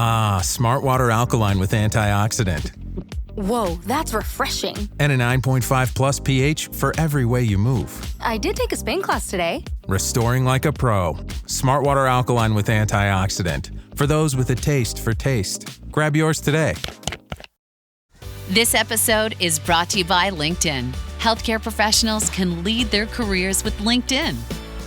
Ah, Smart Water Alkaline with antioxidant. Whoa, that's refreshing. And a 9.5 plus pH for every way you move. I did take a spin class today. Restoring like a pro. Smart Water Alkaline with antioxidant. For those with a taste for taste. Grab yours today. This episode is brought to you by LinkedIn. Healthcare professionals can lead their careers with LinkedIn.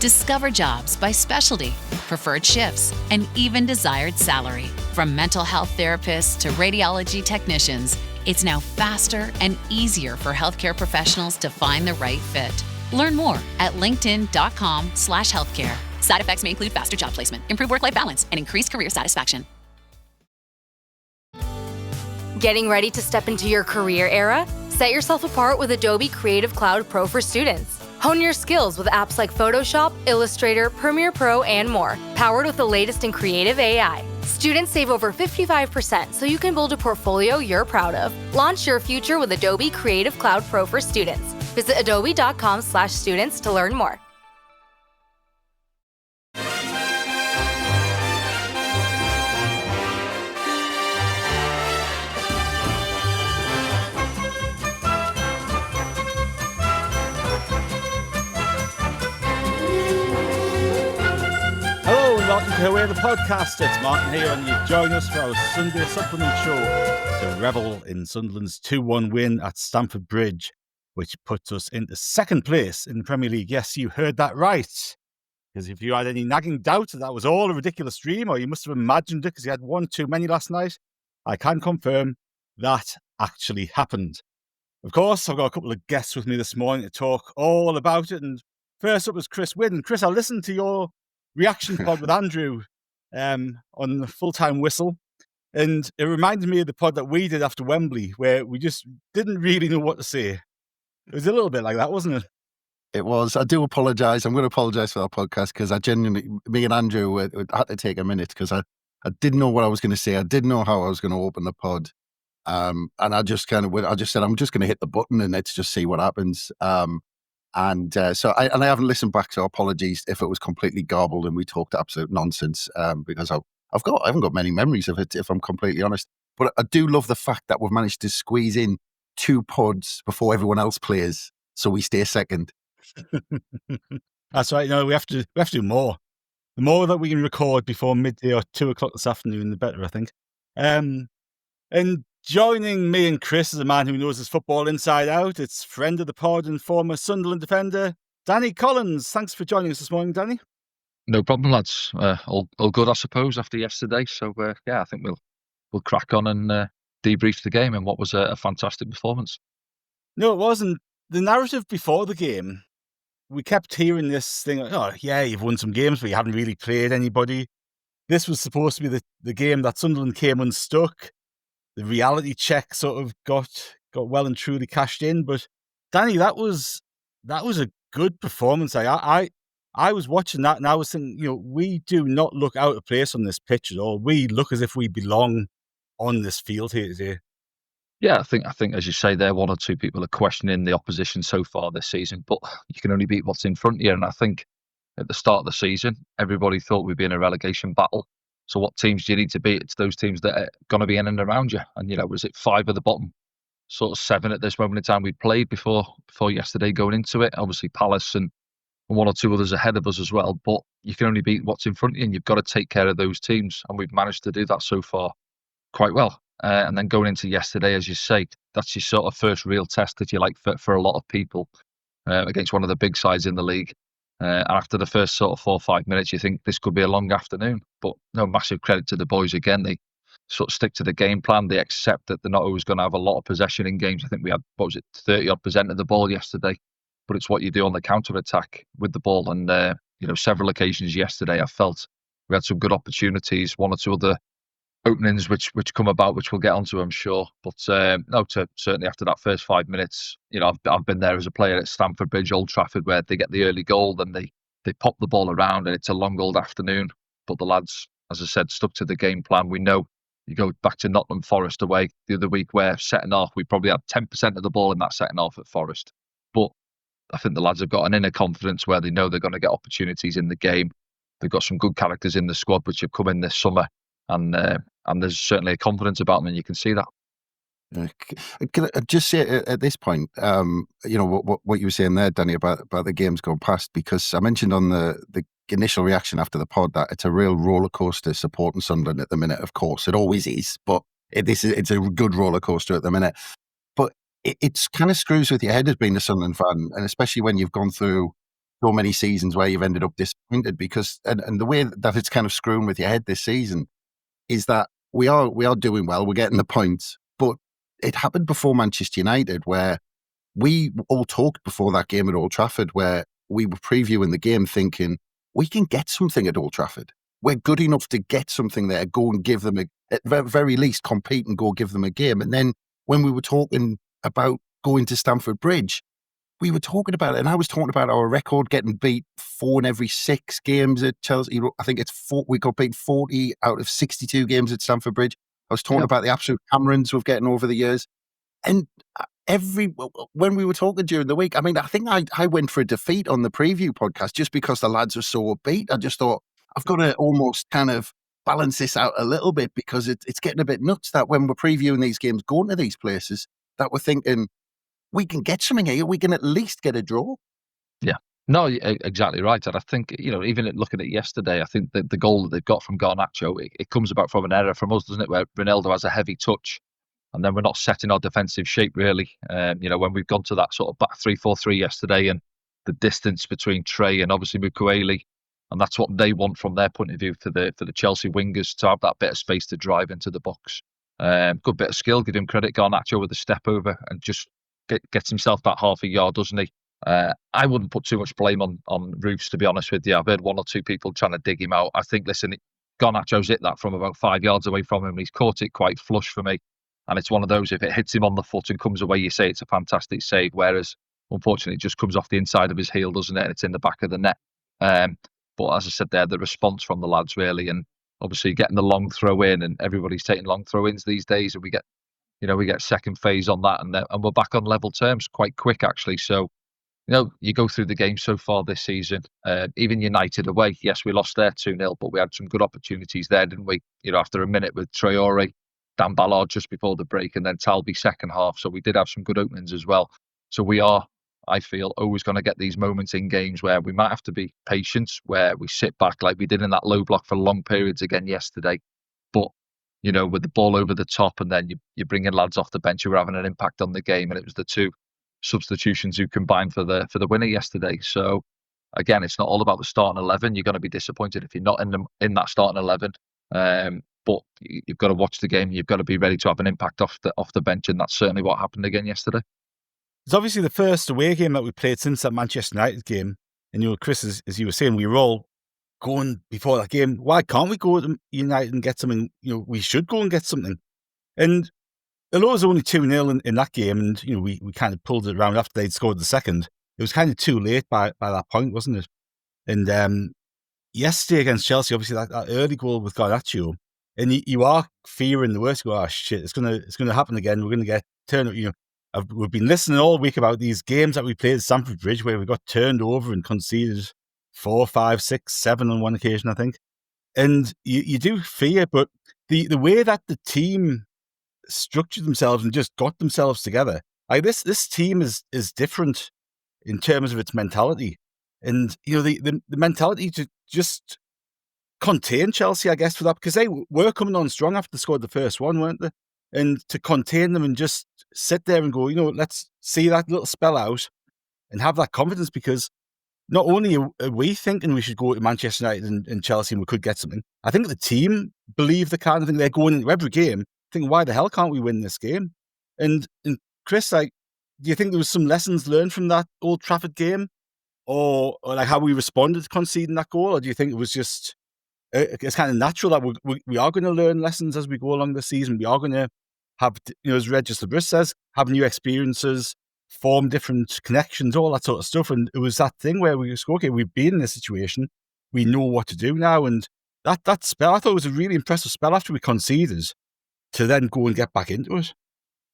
Discover jobs by specialty, preferred shifts, and even desired salary. From mental health therapists to radiology technicians, it's now faster and easier for healthcare professionals to find the right fit. Learn more at linkedin.com/healthcare. Side effects may include faster job placement, improved work-life balance, and increased career satisfaction. Getting ready to step into your career era? Set yourself apart with Adobe Creative Cloud Pro for students. Hone your skills with apps like Photoshop, Illustrator, Premiere Pro, and more, powered with the latest in creative AI. Students save over 55%, so you can build a portfolio you're proud of. Launch your future with Adobe Creative Cloud Pro for students. Visit adobe.com/students to learn more. Welcome to Away the Podcast. It's Martin here, and you join us for our Sunday supplement show to revel in Sunderland's 2-1 win at Stamford Bridge, which puts us into second place in the Premier League. Yes, you heard that right. Because if you had any nagging doubt that was all a ridiculous dream, or you must have imagined it because you had one too many last night, I can confirm that actually happened. Of course, I've got a couple of guests with me this morning to talk all about it. And first up was Chris Wynn. And Chris, I listened to your reaction pod with Andrew on the full-time whistle, and it reminded me of the pod that we did after Wembley, where we just didn't really know what to say. It was a little bit like that, wasn't it? It was. I do apologise. I'm going to apologise for that podcast because I genuinely, me and Andrew had to take a minute because I didn't know what I was going to say. I didn't know how I was going to open the pod. And I just said, I'm just going to hit the button and let's just see what happens. So I haven't listened back, so apologies if it was completely garbled and we talked absolute nonsense, because I haven't got many memories of it, if I'm completely honest. But I do love the fact that we've managed to squeeze in 2 pods before everyone else plays, so we stay second. That's right. No, we have to do more. The more that we can record before midday or 2 o'clock this afternoon, the better, I think. And joining me and Chris is a man who knows his football inside out. It's friend of the pod and former Sunderland defender, Danny Collins. Thanks for joining us this morning, Danny. No problem, lads. All good, I suppose, after yesterday. So, I think we'll crack on and debrief the game and what was a fantastic performance. No, it wasn't. The narrative before the game, we kept hearing this thing, oh, yeah, you've won some games, but you haven't really played anybody. This was supposed to be the game that Sunderland came unstuck. The reality check sort of got well and truly cashed in. But Danny, that was a good performance. I was watching that and I was thinking, we do not look out of place on this pitch at all. We look as if we belong on this field here today. Yeah, I think as you say there, 1 or 2 people are questioning the opposition so far this season, but you can only beat what's in front of you. And I think at the start of the season, everybody thought we'd be in a relegation battle. So what teams do you need to beat? It's those teams that are going to be in and around you. And, was it 5 at the bottom? Sort of 7 at this moment in time we'd played before yesterday going into it. Obviously Palace and 1 or 2 others ahead of us as well. But you can only beat what's in front of you and you've got to take care of those teams. And we've managed to do that so far quite well. And then going into yesterday, as you say, that's your sort of first real test, if you like, for a lot of people against one of the big sides in the league. And after the first sort of 4 or 5 minutes, you think this could be a long afternoon. But no, massive credit to the boys again. They sort of stick to the game plan. They accept that they're not always going to have a lot of possession in games. I think we had, 30-odd% of the ball yesterday. But it's what you do on the counter-attack with the ball. And, several occasions yesterday, I felt we had some good opportunities, 1 or 2 other openings which come about, which we'll get onto, I'm sure. But certainly after that first 5 minutes, I've been there as a player at Stamford Bridge, Old Trafford, where they get the early goal, then they pop the ball around, and it's a long old afternoon. But the lads, as I said, stuck to the game plan. We know you go back to Nottingham Forest away the other week, where setting off, we probably had 10% of the ball in that setting off at Forest. But I think the lads have got an inner confidence where they know they're going to get opportunities in the game. They've got some good characters in the squad which have come in this summer, and and there's certainly a confidence about them, and you can see that. Can I just say at this point, what you were saying there, Danny, about the games going past, because I mentioned on the initial reaction after the pod that it's a real roller coaster supporting Sunderland at the minute. Of course, it always is, but it's a good roller coaster at the minute. But it's kind of screws with your head as being a Sunderland fan, and especially when you've gone through so many seasons where you've ended up disappointed, because and the way that it's kind of screwing with your head this season is that we are doing well, we're getting the points, but it happened before Manchester United, where we all talked before that game at Old Trafford, where we were previewing the game thinking, we can get something at Old Trafford. We're good enough to get something there, go and give them, at the very least, compete and go give them a game. And then when we were talking about going to Stamford Bridge, we were talking about it, and I was talking about our record getting beat 4 in every 6 games at Chelsea. I think it's 4, we got beat 40 out of 62 games at Stamford Bridge. I was talking about the absolute Camerons we've getting over the years. And when we were talking during the week, I mean, I think I went for a defeat on the preview podcast just because the lads were so upbeat. I just thought, I've got to almost kind of balance this out a little bit, because it's getting a bit nuts that when we're previewing these games, going to these places, that we're thinking, we can get something here. We can at least get a draw. Yeah. No, exactly right. And I think, even looking at yesterday, I think that the goal that they've got from Garnacho, it comes about from an error from us, doesn't it? Where Ronaldo has a heavy touch, and then we're not setting our defensive shape really. When we've gone to that sort of back 3-4-3 yesterday, and the distance between Trey and obviously Mukwele, and that's what they want from their point of view for the Chelsea wingers, to have that bit of space to drive into the box. Good bit of skill. Give him credit, Garnacho, with a step over and just gets himself that half a yard, doesn't he? I wouldn't put too much blame on Roofs, to be honest with you. I've heard 1 or 2 people trying to dig him out. I think, listen, Garnacho's hit that from about 5 yards away from him. He's caught it quite flush for me. And it's one of those, if it hits him on the foot and comes away, you say it's a fantastic save. Whereas, unfortunately, it just comes off the inside of his heel, doesn't it? And it's in the back of the net. But as I said there, the response from the lads, really. And obviously getting the long throw in, and everybody's taking long throw ins these days. And we get second phase on that, and we're back on level terms quite quick, actually. So, you go through the game so far this season, even United away, yes, we lost there 2-0, but we had some good opportunities there, didn't we? After a minute with Traore, Dan Ballard just before the break, and then Talby second half. So we did have some good openings as well. So we are, I feel, always going to get these moments in games where we might have to be patient, where we sit back like we did in that low block for long periods again yesterday. But with the ball over the top, and then you're bringing lads off the bench who are having an impact on the game. And it was the 2 substitutions who combined for the winner yesterday. So again, it's not all about the starting 11. You're going to be disappointed if you're not in that starting 11. But you've got to watch the game. You've got to be ready to have an impact off the bench, and that's certainly what happened again yesterday. It's obviously the first away game that we played since that Manchester United game. And Chris, as you were saying, we were all going before that game, why can't we go to United and get something? We should go and get something. And although it was only 2-0 in that game, and we kind of pulled it around after they'd scored the second, it was kind of too late by that point, wasn't it? And yesterday against Chelsea, obviously that early goal with Garnacho, and you are fearing the worst. You go, oh shit, it's gonna happen again. We're gonna get turned. We've been listening all week about these games that we played at Stamford Bridge where we got turned over and conceded 4, 5, 6, 7 on one occasion, I think. And you do fear, but the way that the team structured themselves and just got themselves together, like this team is different in terms of its mentality. And the mentality to just contain Chelsea, I guess, for that, because they were coming on strong after they scored the first one, weren't they? And to contain them and just sit there and go, let's see that little spell out and have that confidence, because not only are we thinking we should go to Manchester United and Chelsea and we could get something, I think the team believe the kind of thing. They're going into every game thinking, why the hell can't we win this game? And Chris, do you think there was some lessons learned from that Old Trafford game, or like how we responded to conceding that goal? Or do you think it was just, it's kind of natural that we are going to learn lessons as we go along the season? We are going to have, as Regis says, have new experiences, form different connections, all that sort of stuff. And it was that thing where we just go, okay, we've been in this situation, we know what to do now. And that spell, I thought it was a really impressive spell after we conceded, to then go and get back into it.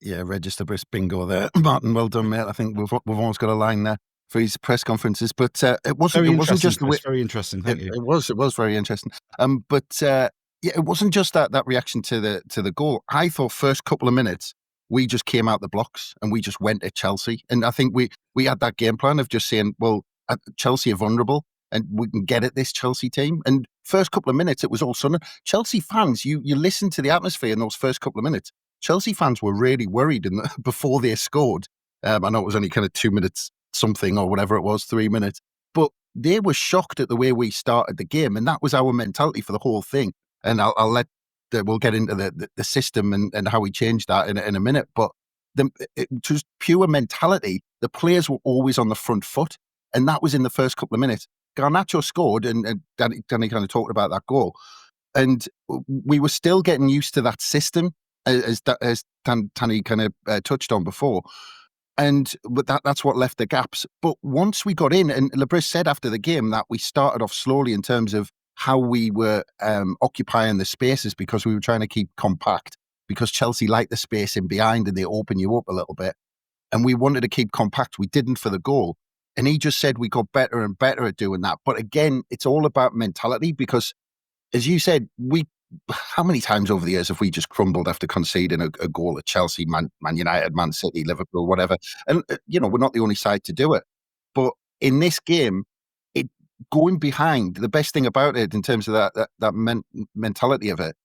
Yeah, Regis bingo there, Martin. Well done, mate. I think we've almost got a line there for his press conferences, but it wasn't just the way. Very interesting. Thank you. It was very interesting. But Yeah, it wasn't just that reaction to the goal. I thought first couple of minutes we just came out the blocks and we just went at Chelsea, and I think we had that game plan of just saying, well, Chelsea are vulnerable and we can get at this Chelsea team. And first couple of minutes, it was all sudden. Chelsea fans, you listen to the atmosphere in those first couple of minutes. Chelsea fans were really worried before they scored. I know it was only kind of 2 minutes something or whatever it was, 3 minutes, but they were shocked at the way we started the game, and that was our mentality for the whole thing. And we'll get into the system and how we changed that in a minute. But it was pure mentality. The players were always on the front foot, and that was in the first couple of minutes. Garnacho scored, and Danny kind of talked about that goal, and we were still getting used to that system, as Danny kind of touched on before. But that's what left the gaps. But once we got in, and Lebris said after the game that we started off slowly in terms of how we were occupying the spaces, because we were trying to keep compact, because Chelsea liked the space in behind and they open you up a little bit. And we wanted to keep compact. We didn't for the goal. And he just said we got better and better at doing that. But again, it's all about mentality, because as you said, how many times over the years have we just crumbled after conceding a goal at Chelsea, Man United, Man City, Liverpool, whatever? And, we're not the only side to do it. But in this game, going behind, the best thing about it in terms of that mentality of it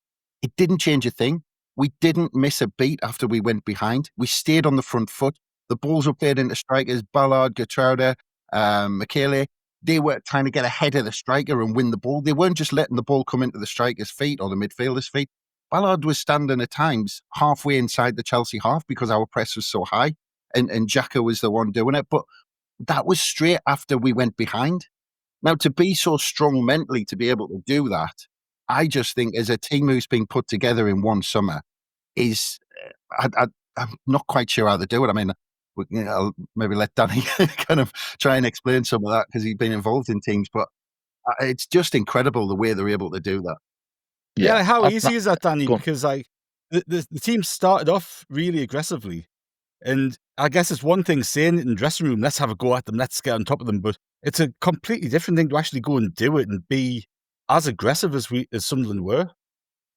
didn't change a thing. We didn't miss a beat after we went behind. We stayed on the front foot. The balls were played into strikers, Ballard, Gertrude, Michele. They were trying to get ahead of the striker and win the ball. They weren't just letting the ball come into the striker's feet or the midfielder's feet. Ballard was standing at times halfway inside the Chelsea half because our press was so high, and Xhaka was the one doing it. But that was straight after we went behind. Now, to be so strong mentally to be able to do that, I just think as a team who's been put together in one summer is, I'm not quite sure how to do it. I mean, I'll maybe let Danny kind of try and explain some of that because he's been involved in teams, but it's just incredible the way they're able to do that. Yeah, how easy is that, Danny? Because the team started off really aggressively, and I guess it's one thing saying it in the dressing room, let's have a go at them, let's get on top of them, but it's a completely different thing to actually go and do it and be as aggressive as Sunderland were.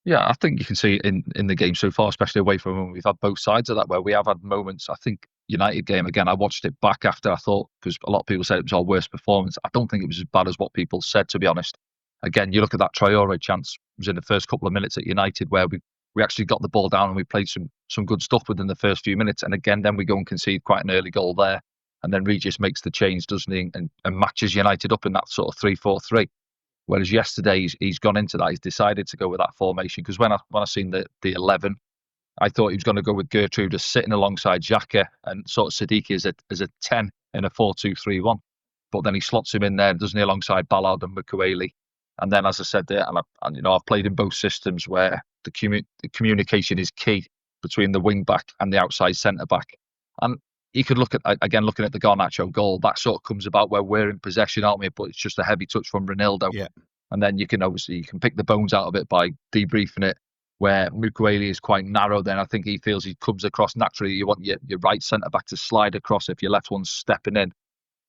Yeah, I think you can see it in the game so far, especially away from when we've had both sides of that, where we have had moments. I think United game, again, I watched it back after, I thought, because a lot of people said it was our worst performance. I don't think it was as bad as what people said, to be honest. Again, you look at that Traore chance, it was in the first couple of minutes at United where we actually got the ball down and we played some good stuff within the first few minutes. And again, then we go and concede quite an early goal there. And then Regis makes the change, doesn't he, and matches United up in that sort of 3-4-3. Whereas yesterday he's gone into that. He's decided to go with that formation, because when I seen the 11, I thought he was going to go with Gertrude as sitting alongside Xhaka and sort of Siddiqui as a 10 in a 4-2-3-1. But then he slots him in there, doesn't he, alongside Ballard and Mukwele. And then, as I said there, and I've played in both systems where the communication is key between the wing back and the outside centre back. And you could look at, again, looking at the Garnacho goal, that sort of comes about where we're in possession, aren't we? But it's just a heavy touch from Ronaldo. Yeah. And then you can pick the bones out of it by debriefing it, where Mukwele is quite narrow. Then I think he feels he comes across naturally. You want your right centre back to slide across if your left one's stepping in.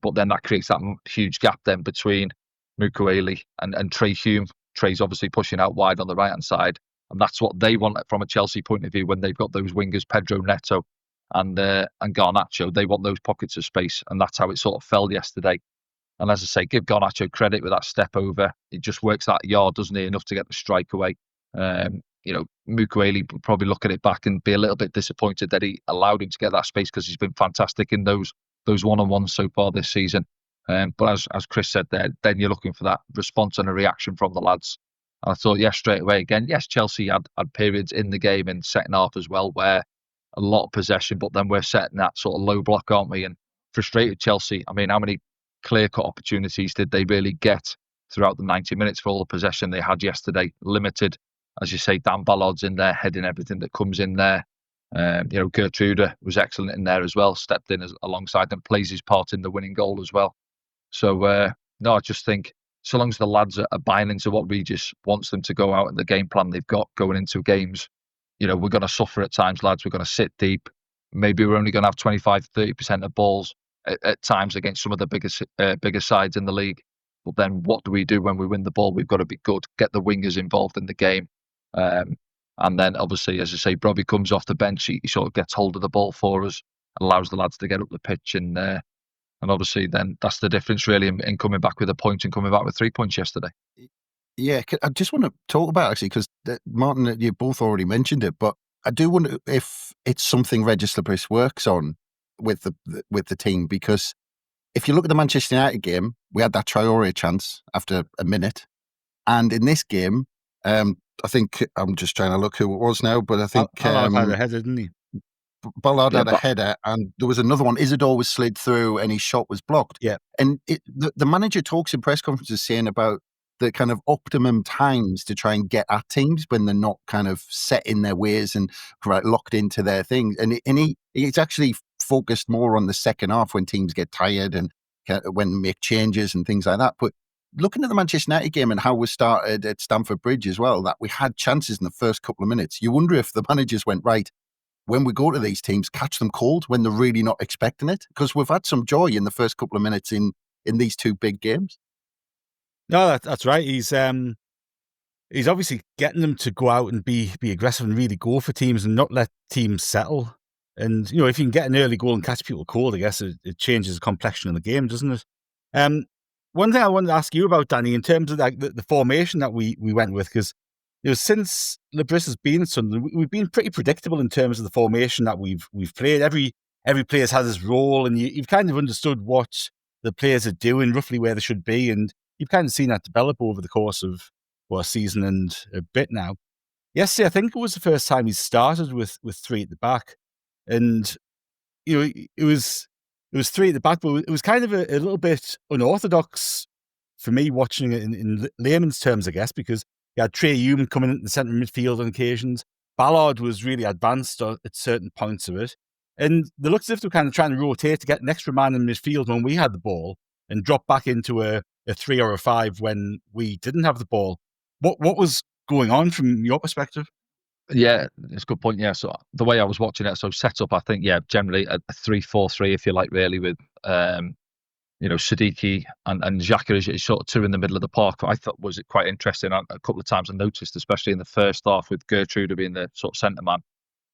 But then that creates that huge gap then between Mukwele and Trey Hume. Trey's obviously pushing out wide on the right-hand side. And that's what they want from a Chelsea point of view when they've got those wingers, Pedro Neto and Garnacho. They want those pockets of space. And that's how it sort of fell yesterday. And as I say, give Garnacho credit with that step over. It just works that yard, doesn't he, enough to get the strike away. Mukwele will probably look at it back and be a little bit disappointed that he allowed him to get that space, because he's been fantastic in those one-on-ones so far this season. But as Chris said there, then you're looking for that response and a reaction from the lads. And I thought, straight away again, Chelsea had periods in the game in second half as well where a lot of possession, but then we're setting that sort of low block, aren't we? And frustrated Chelsea. I mean, how many clear-cut opportunities did they really get throughout the 90 minutes for all the possession they had yesterday? Limited. As you say, Dan Ballard's in there, heading everything that comes in there. Gertrude was excellent in there as well, stepped in alongside them, plays his part in the winning goal as well. So, I just think so long as the lads are buying into what Regis wants them to go out and the game plan they've got going into games, we're going to suffer at times, lads. We're going to sit deep. Maybe we're only going to have 25-30% of balls at times against some of the bigger sides in the league. But then what do we do when we win the ball? We've got to be good, get the wingers involved in the game, And then obviously, as I say, Brobbey comes off the bench. He sort of gets hold of the ball for us, allows the lads to get up the pitch, and obviously then that's the difference really in coming back with a point and coming back with 3 points yesterday. Yeah, I just want to talk about actually because Martin, you both already mentioned it, but I do wonder if it's something Regis works on with the team, because if you look at the Manchester United game, we had that Traore chance after a minute, and in this game, I think I'm just trying to look who it was now, but I think Ballard had a header, didn't he? Ballard had a header, and there was another one. Isidore was slid through, and his shot was blocked. Yeah, and the manager talks in press conferences saying about the kind of optimum times to try and get at teams when they're not kind of set in their ways and locked into their things. And he's actually focused more on the second half when teams get tired and when they make changes and things like that. But looking at the Manchester United game and how we started at Stamford Bridge as well, that we had chances in the first couple of minutes, you wonder if the managers went, right, when we go to these teams, catch them cold when they're really not expecting it. Because we've had some joy in the first couple of minutes in these two big games. No, that's right. He's obviously getting them to go out and be aggressive and really go for teams and not let teams settle. And, you know, if you can get an early goal and catch people cold, I guess it changes the complexion of the game, doesn't it? One thing I wanted to ask you about, Danny, in terms of like the formation that we went with, because, you know, since Lebris has been at Sunderland, we've been pretty predictable in terms of the formation that we've played. Every player's had his role, and you've kind of understood what the players are doing, roughly where they should be, and you've kind of seen that develop over the course of a season and a bit now. Yesterday, I think it was the first time he started with three at the back, and, you know, it was three at the back, but it was kind of a little bit unorthodox for me watching it in layman's terms, I guess, because you had Trey Human coming into the centre midfield on occasions. Ballard was really advanced at certain points of it, and they looked as if they were kind of trying to rotate to get an extra man in midfield when we had the ball and drop back into a 3 or a 5 when we didn't have the ball. What was going on from your perspective? Yeah, it's a good point. Yeah, so the way I was watching it, so set up, I think, yeah, generally a 3-4-3, if you like, really, with you know, Siddiqui and Xhaka is sort of two in the middle of the park. I thought was it quite interesting. A couple of times I noticed, especially in the first half, with Gertrude being the sort of centre man,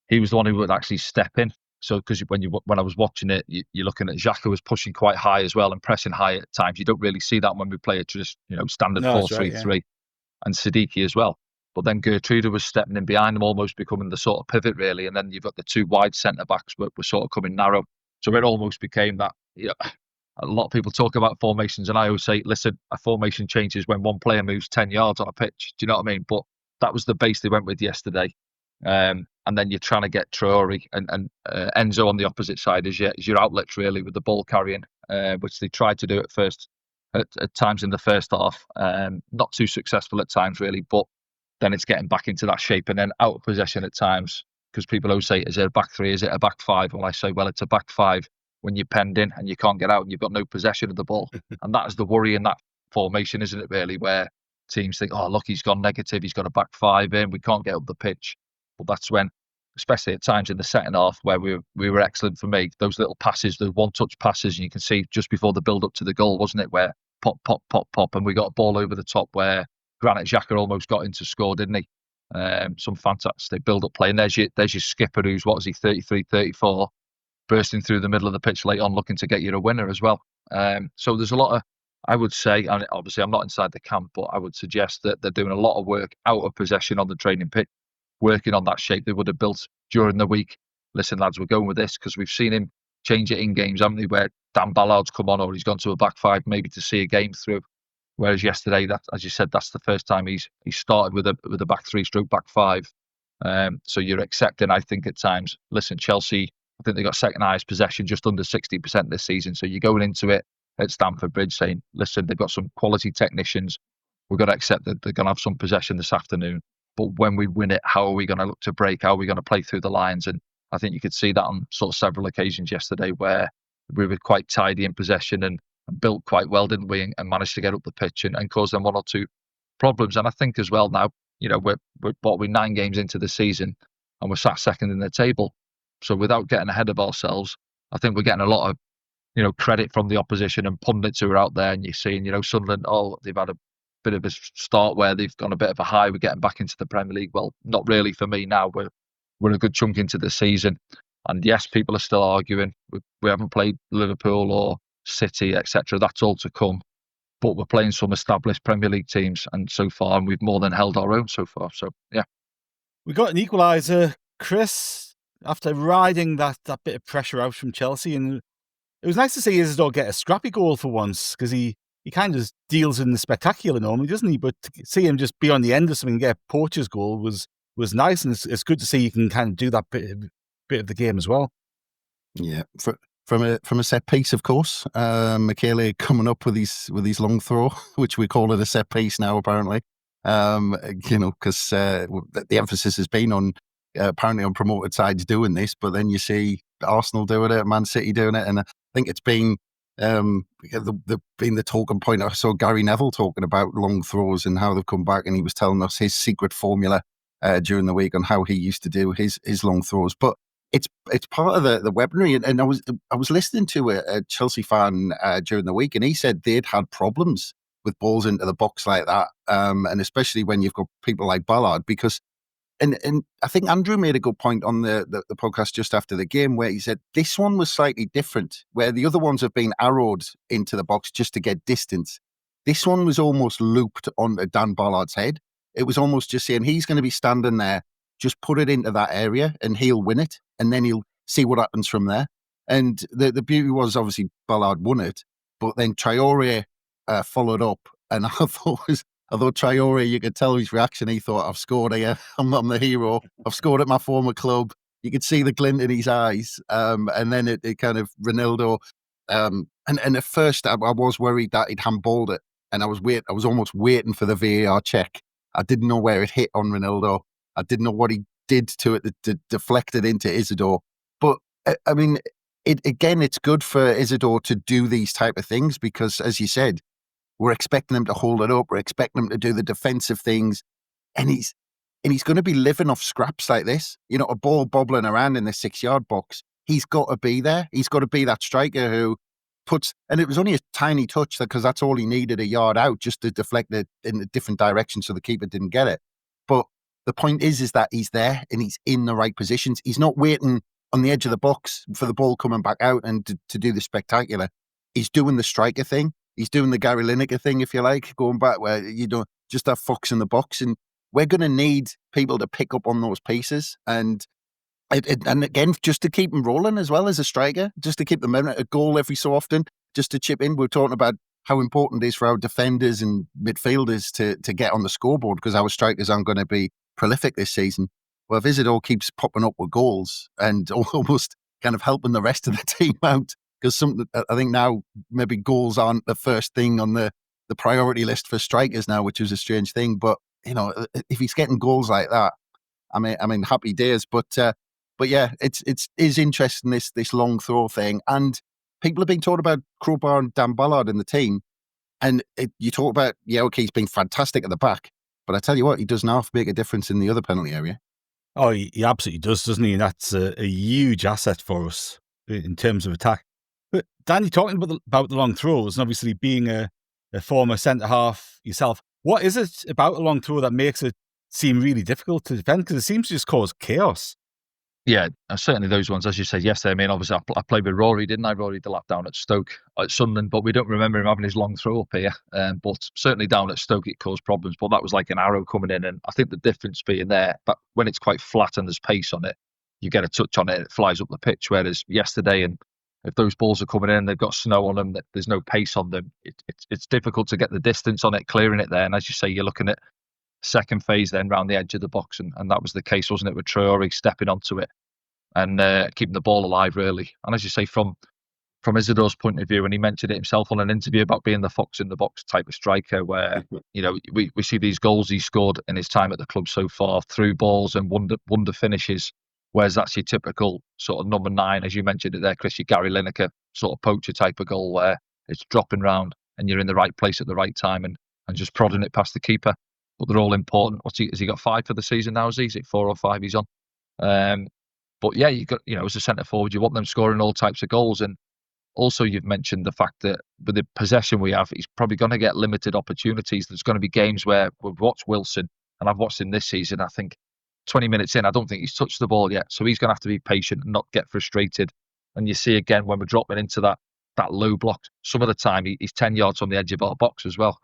he was the one who would actually step in. So because when I was watching it, you're looking at Xhaka was pushing quite high as well and pressing high at times. You don't really see that when we play a just, you know, standard 4-3-3, right, and Siddiqui as well. But then Gertrude was stepping in behind him, almost becoming the sort of pivot, really. And then you've got the two wide centre backs were sort of coming narrow. So it almost became that. You know, a lot of people talk about formations, and I always say, listen, a formation changes when one player moves 10 yards on a pitch. Do you know what I mean? But that was the base they went with yesterday. And then you're trying to get Traore and Enzo on the opposite side as your outlets, really, with the ball carrying, which they tried to do at first, at times in the first half. Not too successful at times, really, but then it's getting back into that shape and then out of possession at times, because people always say, is it a back three? Is it a back five? Well, I say, well, it's a back five when you're penned in and you can't get out and you've got no possession of the ball. And that is the worry in that formation, isn't it, really, where teams think, oh, look, he's gone negative, he's got a back five in, we can't get up the pitch. But that's when, especially at times in the second half, where we were excellent for me, those little passes, the one-touch passes, and you can see just before the build-up to the goal, wasn't it, where pop, pop, pop, pop, and we got a ball over the top where Granit Xhaka almost got into score, didn't he? Some fantastic build-up play. And there's your skipper, who's, what is he, 33, 34, bursting through the middle of the pitch late on, looking to get you a winner as well. So there's a lot of, I would say, and obviously I'm not inside the camp, but I would suggest that they're doing a lot of work out of possession on the training pitch, working on that shape they would have built during the week. Listen, lads, we're going with this because we've seen him change it in games, haven't we, where Dan Ballard's come on or he's gone to a back five maybe to see a game through. Whereas yesterday, that, as you said, that's the first time he started with a back three stroke back five. So you're accepting, I think, at times. Listen, Chelsea, I think they got second highest possession, just under 60% this season. So you're going into it at Stamford Bridge saying, listen, they've got some quality technicians. We've got to accept that they're going to have some possession this afternoon. But when we win it, how are we going to look to break? How are we going to play through the lines? And I think you could see that on sort of several occasions yesterday where we were quite tidy in possession and built quite well, didn't we? And managed to get up the pitch and cause them one or two problems. And I think as well now, you know, we're 9 games into the season and we're sat second in the table. So without getting ahead of ourselves, I think we're getting a lot of, you know, credit from the opposition and pundits who are out there, and you're seeing, you know, Sunderland, oh, they've had a bit of a start where they've gone a bit of a high. We're getting back into the Premier League. Well, not really for me now. We're a good chunk into the season. And yes, people are still arguing. We haven't played Liverpool or City, etc. That's all to come. But we're playing some established Premier League teams, and so far, and we've more than held our own so far. So, yeah. We got an equaliser, Chris, after riding that bit of pressure out from Chelsea. And it was nice to see Isidore get a scrappy goal for once, because he kind of deals in the spectacular normally, doesn't he? But to see him just be on the end of something and get a poacher's goal was nice. And it's good to see you can kind of do that bit of the game as well. Yeah. From a set piece, of course, Michele coming up with his long throw, which we call it a set piece now, apparently. Because the emphasis has been on apparently on promoted sides doing this, but then you see Arsenal doing it, Man City doing it, and I think it's been the talking point. I saw Gary Neville talking about long throws and how they've come back, and he was telling us his secret formula during the week on how he used to do his long throws, but. It's part of the weaponry, and I was listening to a Chelsea fan during the week, and he said they'd had problems with balls into the box like that, and especially when you've got people like Ballard, because and I think Andrew made a good point on the podcast just after the game where he said this one was slightly different, where the other ones have been arrowed into the box just to get distance. This one was almost looped onto Dan Ballard's head. It was almost just saying he's going to be standing there. Just put it into that area and he'll win it, and then he'll see what happens from there. And the beauty was obviously Ballard won it, but then Traore followed up, and I thought Traore, you could tell his reaction. He thought, I've scored here. I'm the hero. I've scored at my former club. You could see the glint in his eyes. And then it kind of Ronaldo. And at first I was worried that he'd handballed it, and I was almost waiting for the VAR check. I didn't know where it hit on Ronaldo. I didn't know what he did to it to deflect it into Isidore. But, I mean, it's good for Isidore to do these type of things because, as you said, we're expecting him to hold it up. We're expecting him to do the defensive things. And he's going to be living off scraps like this. You know, a ball bobbling around in the 6-yard box. He's got to be there. He's got to be that striker who puts... And it was only a tiny touch because that's all he needed, a yard out, just to deflect it in a different direction so the keeper didn't get it. But the point is that he's there and he's in the right positions. He's not waiting on the edge of the box for the ball coming back out and to do the spectacular. He's doing the striker thing. He's doing the Gary Lineker thing, if you like, going back where you don't just have Fox in the box. And we're going to need people to pick up on those pieces. And again, just to keep him rolling as well as a striker, just to keep them in a goal every so often, just to chip in. We're talking about how important it is for our defenders and midfielders to get on the scoreboard because our strikers aren't going to be prolific this season. Well, if Isidore keeps popping up with goals and almost kind of helping the rest of the team out, because I think now maybe goals aren't the first thing on the priority list for strikers now, which is a strange thing. But you know, if he's getting goals like that, I mean, happy days. But yeah, it is interesting this long throw thing, and people have been talking about Crowbar and Dan Ballard in the team, and you talk about he's been fantastic at the back. But I tell you what, he doesn't half make a difference in the other penalty area. Oh, he absolutely does, doesn't he? And that's a huge asset for us in terms of attack. But Danny, talking about the long throws, and obviously being a former centre-half yourself, what is it about a long throw that makes it seem really difficult to defend? Because it seems to just cause chaos. Yeah, certainly those ones, as you said yesterday. I mean, obviously, I played with Rory, didn't I? Rory Delap down at Stoke, at Sunderland, but we don't remember him having his long throw up here. But certainly down at Stoke, it caused problems. But that was like an arrow coming in. And I think the difference being there, but when it's quite flat and there's pace on it, you get a touch on it, it flies up the pitch. Whereas yesterday, and if those balls are coming in, they've got snow on them, there's no pace on them, it's difficult to get the distance on it, clearing it there. And as you say, you're looking at second phase then round the edge of the box. And that was the case, wasn't it, with Traore stepping onto it and keeping the ball alive, really. And as you say, from Isidore's point of view, and he mentioned it himself on an interview about being the fox in the box type of striker, where we see these goals he scored in his time at the club so far, through balls and wonder finishes, whereas that's your typical sort of number 9, as you mentioned it there, Chris, your Gary Lineker sort of poacher type of goal, where it's dropping round and you're in the right place at the right time and just prodding it past the keeper. But they're all important. Has he got 5 for the season now? Is it 4 or 5 he's on? But yeah, you got, as a centre forward, you want them scoring all types of goals. And Also, you've mentioned the fact that with the possession we have, he's probably going to get limited opportunities. There's going to be games where we've watched Wilson, and I've watched him this season. I think 20 minutes in, I don't think he's touched the ball yet. So he's going to have to be patient and not get frustrated. And you see again, when we're dropping into that low block, some of the time he's 10 yards on the edge of our box as well.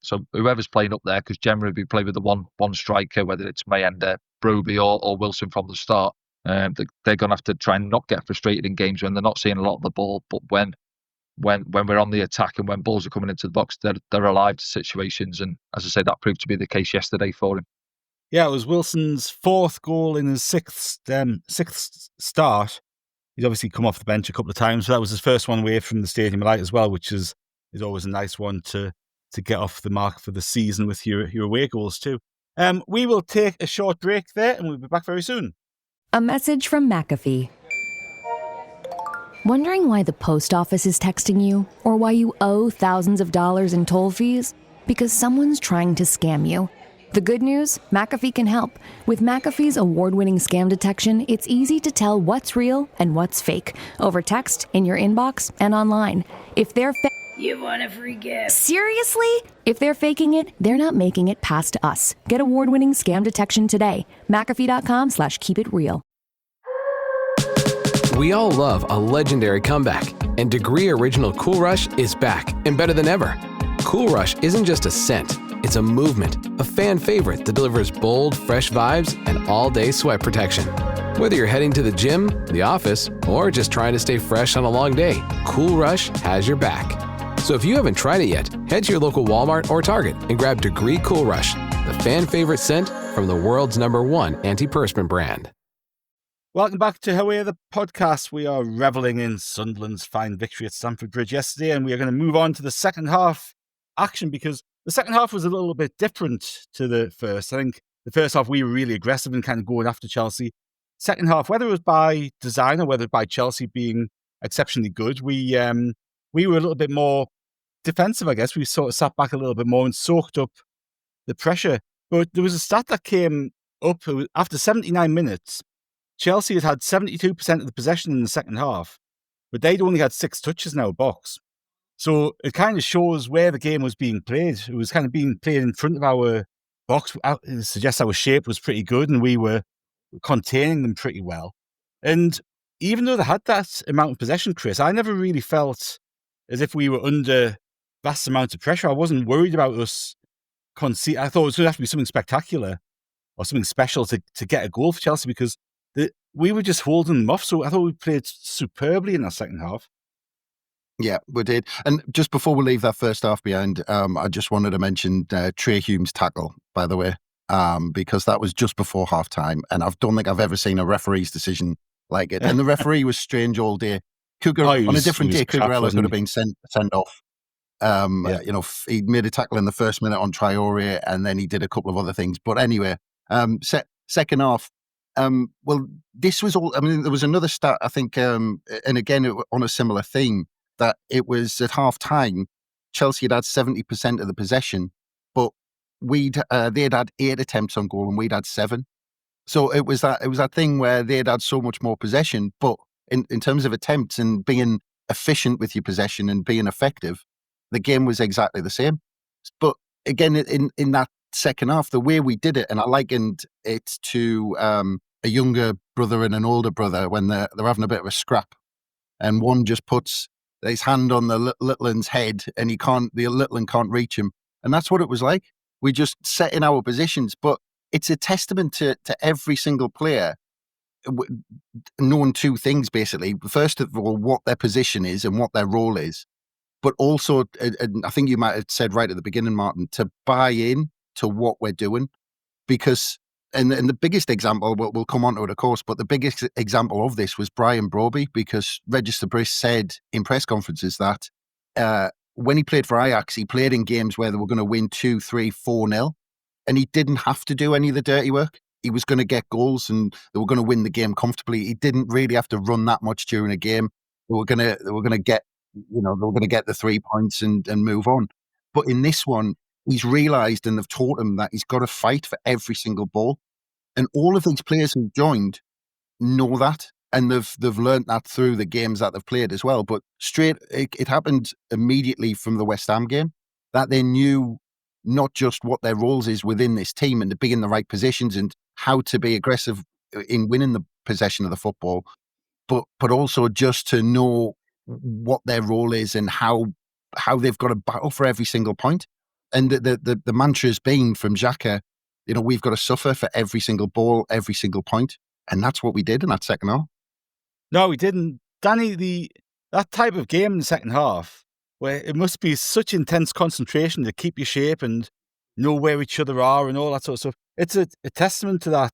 So whoever's playing up there, because generally we play with the one striker, whether it's Mayenda, Broby or Wilson from the start, they're going to have to try and not get frustrated in games when they're not seeing a lot of the ball, but when we're on the attack and when balls are coming into the box, they're alive to situations. And as I say, that proved to be the case yesterday for him. Yeah, it was Wilson's fourth goal in his sixth start. He's obviously come off the bench a couple of times, so that was his first one away from the Stadium of Light as well, which is always a nice one to get off the mark for the season with your away goals too. We will take a short break there, and we'll be back very soon. A message from McAfee. Wondering why the post office is texting you, or why you owe thousands of dollars in toll fees? Because someone's trying to scam you. The good news? McAfee can help. With McAfee's award-winning scam detection, it's easy to tell what's real and what's fake over text, in your inbox, and online. If they're You want a free gift? Seriously? If they're faking it, they're not making it past us. Get award-winning scam detection today. McAfee.com/keepitreal. We all love a legendary comeback, and Degree Original Cool Rush is back and better than ever. Cool Rush isn't just a scent, it's a movement, a fan favorite that delivers bold, fresh vibes and all-day sweat protection. Whether you're heading to the gym, the office, or just trying to stay fresh on a long day, Cool Rush has your back. So if you haven't tried it yet, head to your local Walmart or Target and grab Degree Cool Rush, the fan favorite scent from the world's #1 antiperspirant brand. Welcome back to Away the podcast. We are revelling in Sunderland's fine victory at Stamford Bridge yesterday, and we are going to move on to the second half action, because the second half was a little bit different to the first. I think the first half we were really aggressive and kind of going after Chelsea. Second half, whether it was by design or whether by Chelsea being exceptionally good, we were a little bit more defensive, I guess. We sort of sat back a little bit more and soaked up the pressure. But there was a stat that came up after 79 minutes. Chelsea had 72% of the possession in the second half, but they'd only had 6 touches in our box. So it kind of shows where the game was being played. It was kind of being played in front of our box. It suggests our shape was pretty good and we were containing them pretty well. And even though they had that amount of possession, Chris, I never really felt as if we were under vast amounts of pressure. I wasn't worried about us concede. I thought it was going to have to be something spectacular or something special to get a goal for Chelsea, because we were just holding them off. So I thought we played superbly in that second half. Yeah, we did. And just before we leave that first half behind, I just wanted to mention Trey Hume's tackle, by the way, because that was just before half time. And I don't think I've ever seen a referee's decision like it. And the referee was strange all day. On a different day, Cucurella could have been sent off. You know, he made a tackle in the first minute on Traore, and then he did a couple of other things. But anyway, second half, well, this was all. I mean, there was another stat, I think, and again on a similar theme, that it was at half time, Chelsea had 70% of the possession, but they'd had 8 attempts on goal and we'd had 7. So it was that thing where they'd had so much more possession, but in terms of attempts and being efficient with your possession and being effective, the game was exactly the same. But again, in that second half, the way we did it, and I likened it to a younger brother and an older brother when they're having a bit of a scrap, and one just puts his hand on the little one's head and the little one can't reach him. And that's what it was like. We just set in our positions, but it's a testament to every single player knowing 2 things, basically. First of all, what their position is and what their role is, but also, and I think you might have said right at the beginning, Martin, to buy in to what we're doing. Because, and the biggest example, we'll come on to it, of course, but the biggest example of this was Brian Broby, because Regis said in press conferences that when he played for Ajax, he played in games where they were going to win 2, 3, 4-0, and he didn't have to do any of the dirty work. He was going to get goals and they were going to win the game comfortably. He didn't really have to run that much during a game. They were going to get the 3 points and move on. But in this one, he's realised, and they've taught him, that he's got to fight for every single ball. And all of these players who joined know that. and they've learnt that through the games that they've played as well. But it happened immediately from the West Ham game that they knew not just what their roles is within this team and to be in the right positions and how to be aggressive in winning the possession of the football, but also just to know what their role is and how they've got to battle for every single point. And the mantra has been from Xhaka, we've got to suffer for every single ball, every single point. And that's what we did in that second half. No, we didn't. Danny, that type of game in the second half, where it must be such intense concentration to keep your shape and know where each other are and all that sort of stuff. It's a testament to that,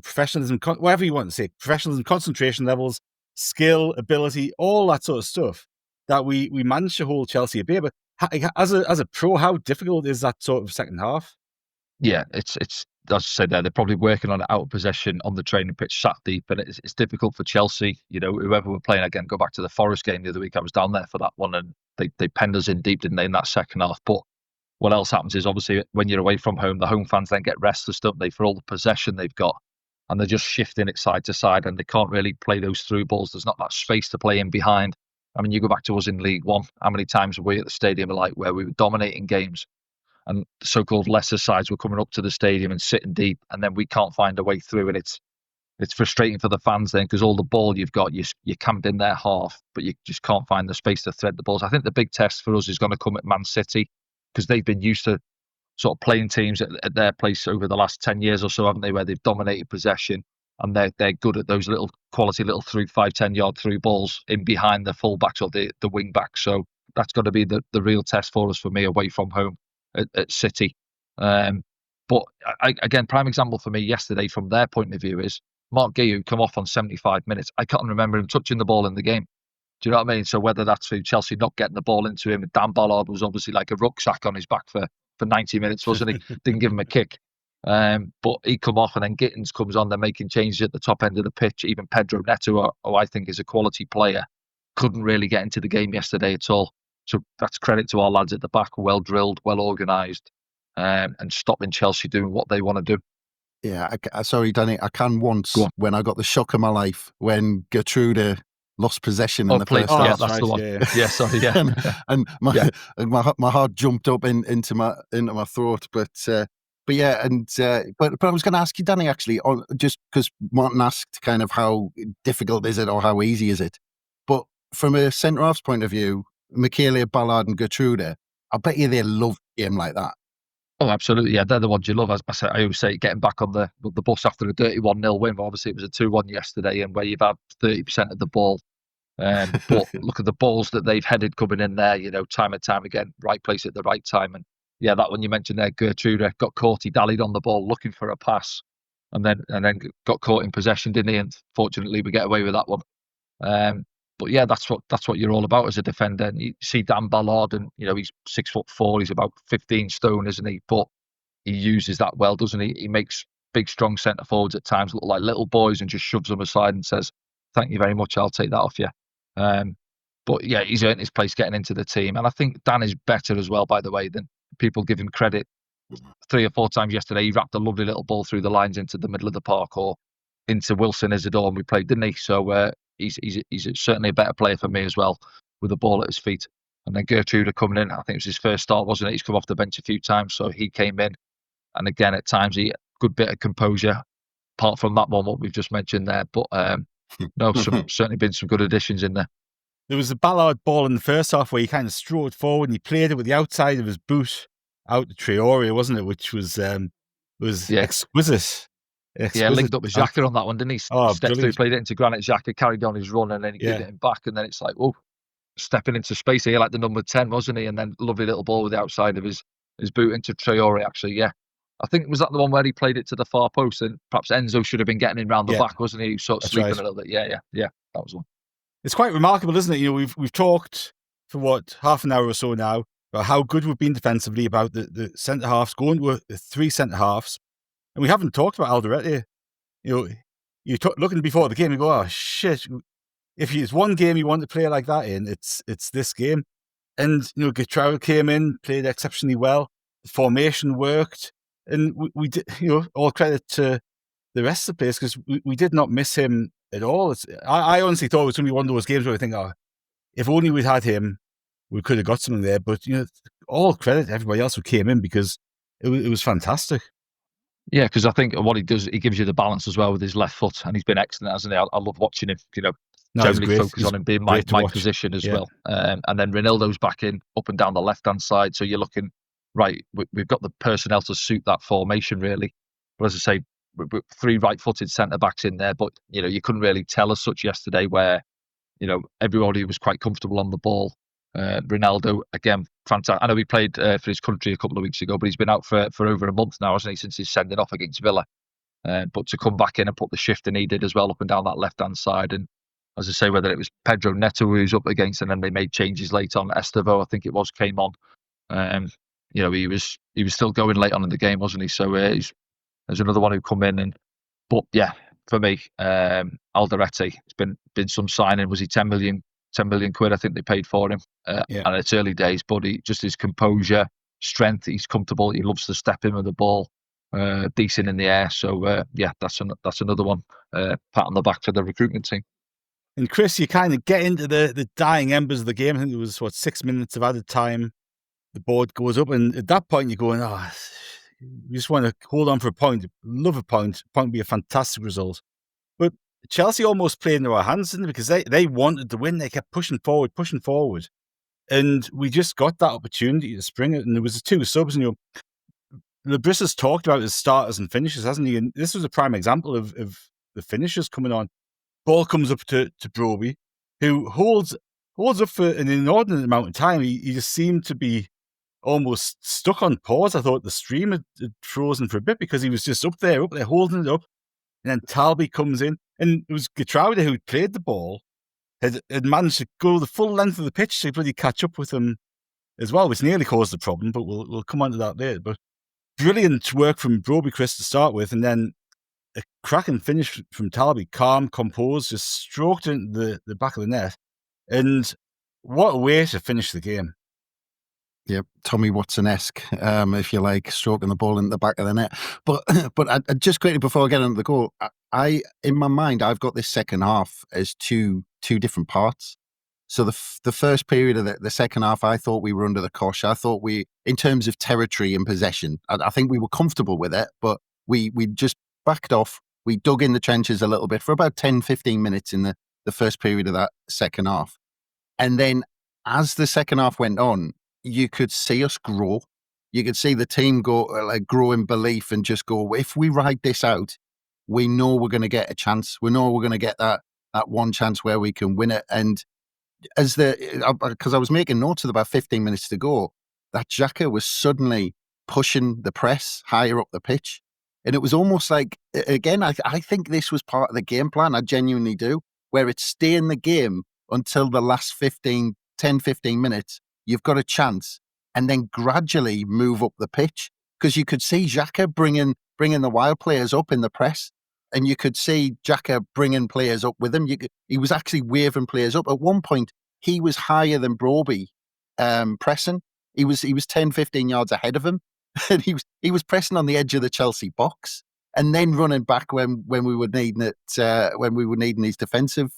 professionalism, whatever you want to say, professionalism, concentration levels, skill, ability, all that sort of stuff that we managed to hold Chelsea at bay. But as a pro, how difficult is that sort of second half? Yeah, it's as I said there, they're probably working on it out of possession on the training pitch, sat deep, and it's difficult for Chelsea. Whoever we're playing again, go back to the Forest game the other week. I was down there for that one, and they penned us in deep, didn't they, in that second half? But what else happens is obviously when you're away from home, the home fans then get restless, don't they, for all the possession they've got, and they're just shifting it side to side, and they can't really play those through balls. There's not that space to play in behind. I mean, you go back to us in League One. How many times were we at the stadium where we were dominating games? And the so-called lesser sides were coming up to the stadium and sitting deep, and then we can't find a way through. And it's frustrating for the fans then, because all the ball you've got, you're camped in their half, but you just can't find the space to thread the balls. I think the big test for us is going to come at Man City, because they've been used to sort of playing teams at their place over the last 10 years or so, haven't they, where they've dominated possession, and they're good at those quality little 5-10 yard through balls in behind the fullbacks or the wing backs. So that's got to be the real test for us, for me, away from home at City. But again, prime example for me yesterday from their point of view is Mark Guéhi come off on 75 minutes. I can't remember him touching the ball in the game. Do you know what I mean? So whether that's through Chelsea not getting the ball into him, and Dan Ballard was obviously like a rucksack on his back for 90 minutes, wasn't he? Didn't give him a kick. But he come off, and then Gittins comes on. They're making changes at the top end of the pitch. Even Pedro Neto, who I think is a quality player, couldn't really get into the game yesterday at all. So that's credit to our lads at the back, well drilled, well organised, and stopping Chelsea doing what they want to do. Yeah, sorry, Danny. I can once when I got the shock of my life when Gertrude lost possession in the first half. Yeah, that's the one. Yeah, sorry, yeah. and my heart jumped up into my throat. But I was going to ask you, Danny, actually, just because Martin asked kind of how difficult is it or how easy is it, but from a centre half's point of view, Michele, Ballard, and Gertrude, I bet you they love a game like that. Oh, absolutely. Yeah, they're the ones you love. As I always say, getting back on the bus after a dirty 1-0 win. But obviously, it was a 2-1 yesterday, and where you've had 30% of the ball. But look at the balls that they've headed coming in there, time and time again, right place at the right time. And yeah, that one you mentioned there, Gertrude got caught. He dallied on the ball looking for a pass, and then got caught in possession, didn't he? And fortunately, we get away with that one. But yeah, that's what you're all about as a defender. And you see Dan Ballard, and he's 6'4", he's about 15 stone, isn't he? But he uses that well, doesn't he? He makes big, strong centre forwards at times look like little boys, and just shoves them aside and says, "Thank you very much, I'll take that off you." But yeah, he's earned his place getting into the team, and I think Dan is better as well, by the way, than people give him credit. 3 or 4 times yesterday, he wrapped a lovely little ball through the lines into the middle of the park or into Wilson Isidore, and we played, didn't he? So he's certainly a better player for me as well, with the ball at his feet. And then Gertrude coming in, I think it was his first start, wasn't it? He's come off the bench a few times, so he came in, and again at times he good bit of composure, apart from that one what we've just mentioned there. But certainly been some good additions in there. There was a Ballard ball in the first half where he kind of strode forward and he played it with the outside of his boot out to Traore, wasn't it? Which was exquisite. Yeah, linked up with Xhaka on that one, didn't he? Stepped through, played it into Granit Xhaka, carried on his run, and then he gave it back, and then it's like, stepping into space here like the number 10, wasn't he? And then lovely little ball with the outside of his boot into Traore, actually, yeah. I think, was that the one where he played it to the far post, and perhaps Enzo should have been getting in round the back, wasn't he? He was sort of sleeping a little bit. Yeah, that was one. It's quite remarkable, isn't it? We've talked for half an hour or so now about how good we've been defensively, about the centre halves, going to 3 centre halves, and we haven't talked about Alderete. Looking before the game, you go, oh shit! If it's one game you want to play like that in, it's this game. And Gertrude came in, played exceptionally well. The formation worked, and we did. All credit to the rest of the players, because we did not miss him at all. I honestly thought it was going to be one of those games where I think, if only we'd had him, we could have got something there. But all credit to everybody else who came in, because it was fantastic. Yeah, because I think what he does, he gives you the balance as well with his left foot, and he's been excellent, hasn't he? I love watching him. Generally focus on him being my position as well. And then Ronaldo's back in up and down the left hand side, so you're looking right. We've got the personnel to suit that formation really. But as I say, three right-footed centre backs in there, but you couldn't really tell as such yesterday where everybody was quite comfortable on the ball. Ronaldo, again, fantastic. I know he played for his country a couple of weeks ago, but he's been out for over a month now, hasn't he, since his sending off against Villa. But to come back in and put the shift in he did as well up and down that left-hand side. And as I say, whether it was Pedro Neto who he was up against, and then they made changes late on. Estevao, I think it was, came on. He was still going late on in the game, wasn't he? So there's another one who come in. But yeah, for me, Alderete, it's been some signing. Was he 10 million quid? I think they paid for him. And it's early days, but just his composure, strength. He's comfortable. He loves to step in with the ball. Decent in the air. So that's another one. Pat on the back to the recruitment team. And Chris, you kind of get into the dying embers of the game. I think it was 6 minutes of added time. The board goes up, and at that point you're going, you just want to hold on for a point. Love a point. Point would be a fantastic result. But Chelsea almost played into our hands, didn't they? Because they wanted to win. They kept pushing forward. And we just got that opportunity to spring it. And there was the two subs, and Regis has talked about his starters and finishers, hasn't he? And this was a prime example of the finishers coming on. Ball comes up to Broby, who holds up for an inordinate amount of time. He just seemed to be almost stuck on pause. I thought the stream had frozen for a bit because he was just up there holding it up. And then Talby comes in, and it was Getraude who played the ball, had managed to go the full length of the pitch to really catch up with him as well, which nearly caused the problem, but we'll come on to that later. But brilliant work from Broby, Chris, to start with, and then a cracking finish from Talby, calm, composed, just stroked into the back of the net. And what a way to finish the game. Yep, Tommy Watson-esque, if you like, stroking the ball in the back of the net. But I just quickly before I get into the goal, I in my mind I've got this second half as two different parts. So the first period of the second half, I thought we were under the cosh. I thought in terms of territory and possession, I think we were comfortable with it, but we just backed off. We dug in the trenches a little bit for about 10, 15 minutes in the first period of that second half. And then as the second half went on, you could see us grow. You could see the team grow in belief and just go, if we ride this out, we know we're going to get a chance. We know we're going to get that one chance where we can win it. And because I was making notes of about 15 minutes to go, that Xhaka was suddenly pushing the press higher up the pitch. And it was almost like, again, I think this was part of the game plan. I genuinely do, where it's stay in the game until the last 10, 15 minutes. You've got a chance, and then gradually move up the pitch, because you could see Xhaka bringing the wild players up in the press, and you could see Xhaka bringing players up with him. He was actually waving players up. At one point, he was higher than Broby pressing. He was 10, 15 yards ahead of him, and he was pressing on the edge of the Chelsea box, and then running back when we were needing it, when we were needing his defensive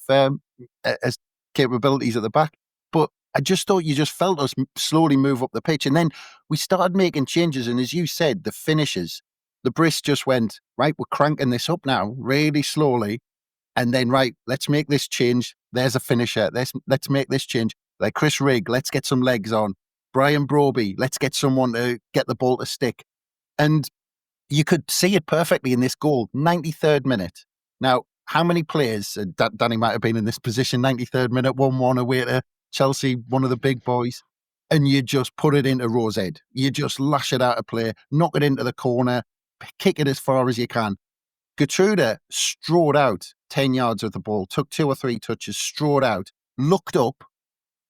capabilities at the back. But I just thought you just felt us slowly move up the pitch. And then we started making changes. And as you said, the finishes, the Briss just went, right, we're cranking this up now really slowly. And then, right, let's make this change. There's a finisher. Let's make this change. Like Chris Rigg, let's get some legs on. Brian Broby, let's get someone to get the ball to stick. And you could see it perfectly in this goal, 93rd minute. Now, how many players, Danny might have been in this position, 93rd minute, 1-1 away to Chelsea, one of the big boys, and you just put it into Rose Head. You just lash it out of play, knock it into the corner, kick it as far as you can. Gertrude strode out 10 yards with the ball, took 2 or 3 touches, strode out, looked up,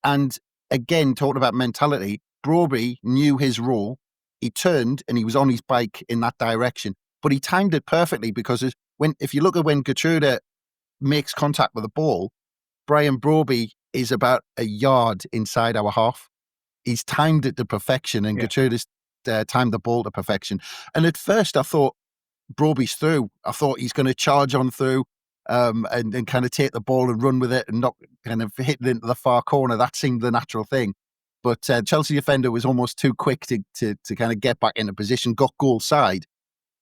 and again, talking about mentality, Broby knew his role. He turned and he was on his bike in that direction, but he timed it perfectly, because if you look at when Gertrude makes contact with the ball, Brian Broby is about a yard inside our half. He's timed it to perfection, and Gertrude has timed the ball to perfection. And at first I thought, Broby's through. I thought he's going to charge on through and kind of take the ball and run with it and not kind of hit it into the far corner. That seemed the natural thing. But Chelsea defender was almost too quick to kind of get back into position, got goal side.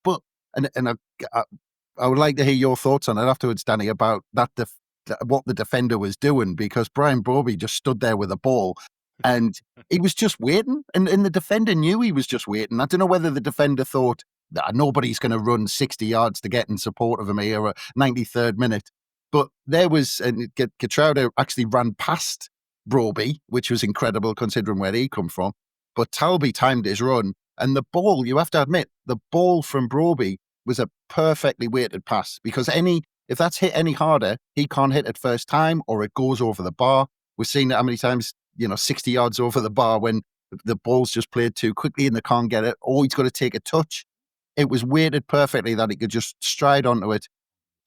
But I would like to hear your thoughts on it afterwards, Danny, about what the defender was doing, because Brian Broby just stood there with the ball and he was just waiting. And the defender knew he was just waiting. I don't know whether the defender thought that nobody's going to run 60 yards to get in support of him here at 93rd minute. But there was, and Geertruida actually ran past Broby, which was incredible considering where he come from. But Talby timed his run. And the ball, you have to admit, the ball from Broby was a perfectly weighted pass, because if that's hit any harder, he can't hit it first time or it goes over the bar. We've seen it how many times, 60 yards over the bar when the ball's just played too quickly and they can't get it, or he's got to take a touch. It was weighted perfectly that he could just stride onto it,